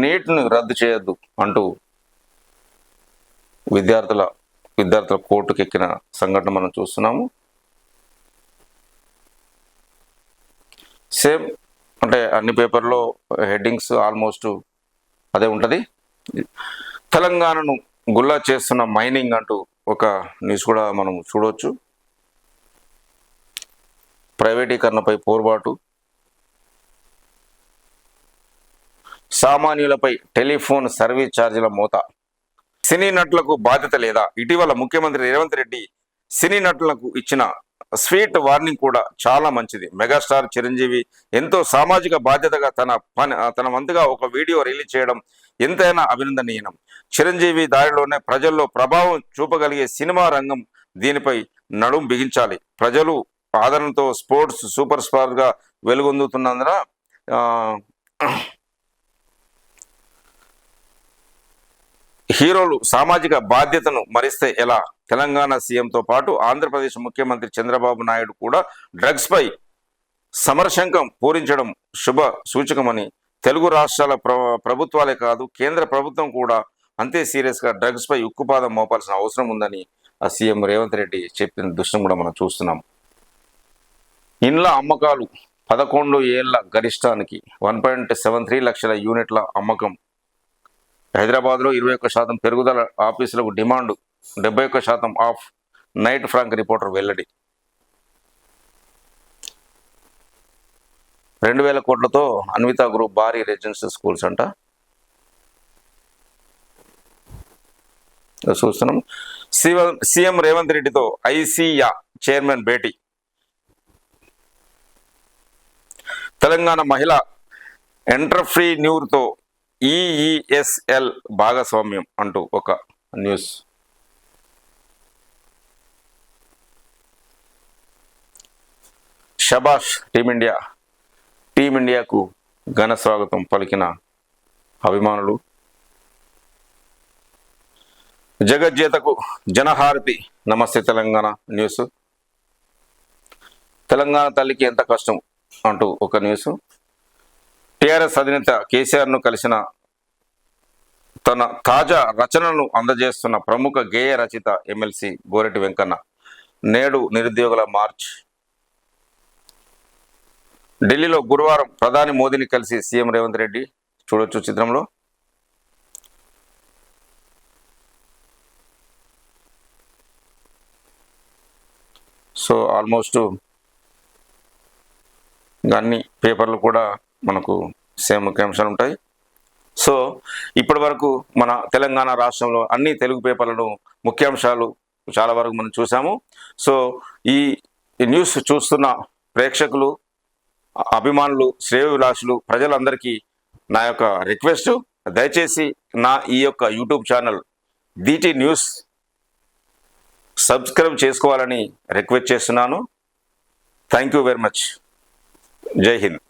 నీట్ను రద్దు చేయొద్దు అంటూ విద్యార్థుల కోర్టుకు ఎక్కిన సంఘటన మనం చూస్తున్నాము. సేమ్ అంటే అన్ని పేపర్లో హెడ్డింగ్స్ ఆల్మోస్ట్ అదే ఉంటుంది. తెలంగాణను గుల్లా చేస్తున్న మైనింగ్ అంటూ ఒక న్యూస్ కూడా మనం చూడవచ్చు. ప్రైవేటీకరణపై పోరుబాటు. సామాన్యులపై టెలిఫోన్ సర్వీస్ ఛార్జీల మోత. సినీ నటులకు బాధ్యత లేదా? ఇటీవల ముఖ్యమంత్రి రేవంత్ రెడ్డి సినీ నటులకు ఇచ్చిన స్వీట్ వార్నింగ్ కూడా చాలా మంచిది. మెగాస్టార్ చిరంజీవి ఎంతో సామాజిక బాధ్యతగా తన వంతుగా ఒక వీడియో రిలీజ్ చేయడం ఎంతైనా అభినందనీయం. చిరంజీవి దారిలోనే ప్రజల్లో ప్రభావం చూపగలిగే సినిమా రంగం దీనిపై నడుం బిగించాలి. ప్రజలు ఆదరణతో స్పోర్ట్స్ సూపర్ స్టార్ గా వెలుగొందుతున్నందున హీరోలు సామాజిక బాధ్యతను మరిస్తే ఎలా? తెలంగాణ సీఎంతో పాటు ఆంధ్రప్రదేశ్ ముఖ్యమంత్రి చంద్రబాబు నాయుడు కూడా డ్రగ్స్ పై సమరశంఖం పూరించడం శుభ సూచకమని, తెలుగు రాష్ట్రాల ప్రభుత్వాలే కాదు కేంద్ర ప్రభుత్వం కూడా అంతే సీరియస్గా డ్రగ్స్ పై ఉక్కుపాదం మోపాల్సిన అవసరం ఉందని ఆ సీఎం రేవంత్ రెడ్డి చెప్పిన దృశ్యం కూడా మనం చూస్తున్నాం. ఇండ్ల అమ్మకాలు 11 ఏళ్ల గరిష్టానికి 1.73 లక్షల యూనిట్ల అమ్మకం. హైదరాబాద్లో 21% పెరుగుదల. ఆఫీసులకు demand 71% off. Knight Frank reporter వెల్లడి. 2000 కోట్లతో అన్విత గ్రూప్ భారీ రెసిడెన్షియల్ స్కూల్స్ అంట చూస్తున్నాం. సీఎం రేవంత్ రెడ్డితో ఐసియా చైర్మన్ భేటీ. తెలంగాణ మహిళా ఎంటర్ప్రీన్యూర్తో ఈఈఎస్ఎల్ భాగస్వామ్యం అంటూ ఒక న్యూస్. షబాష్ టీమిండియాకు ఘన స్వాగతం పలికిన అభిమానులు. జగజ్జేతకు జనహారతి. నమస్తే తెలంగాణ న్యూస్. తెలంగాణ తల్లికి ఎంత కష్టం అంటూ ఒక న్యూస్. టిఆర్ఎస్ అధినేత కేసీఆర్ను కలిసిన తన తాజా రచనను అందజేస్తున్న ప్రముఖ గేయ రచయిత ఎమ్మెల్సీ గోరెటి వెంకన్న. నేడు నిరుద్యోగుల మార్చ్. ఢిల్లీలో గురువారం ప్రధాని మోదీని కలిసి సీఎం రేవంత్ రెడ్డి. చూడొచ్చు చిత్రంలో. సో ఆల్మోస్ట్ అన్ని పేపర్లు కూడా మనకు సేమ్ ముఖ్యాంశాలు ఉంటాయి. సో ఇప్పటి వరకు మన తెలంగాణ రాష్ట్రంలో అన్ని తెలుగు పేపర్లను ముఖ్యాంశాలు చాలా వరకు మనం చూసాము. సో ఈ న్యూస్ చూస్తున్న ప్రేక్షకులు, అభిమానులు, శ్రేయోభిలాషులు ప్రజలందరికీ నా యొక్క రిక్వెస్ట్, దయచేసి నా ఈ యొక్క YouTube channel DT news subscribe చేసుకోవాలని రిక్వెస్ట్ చేస్తున్నాను. Thank you very much. జై హింద్.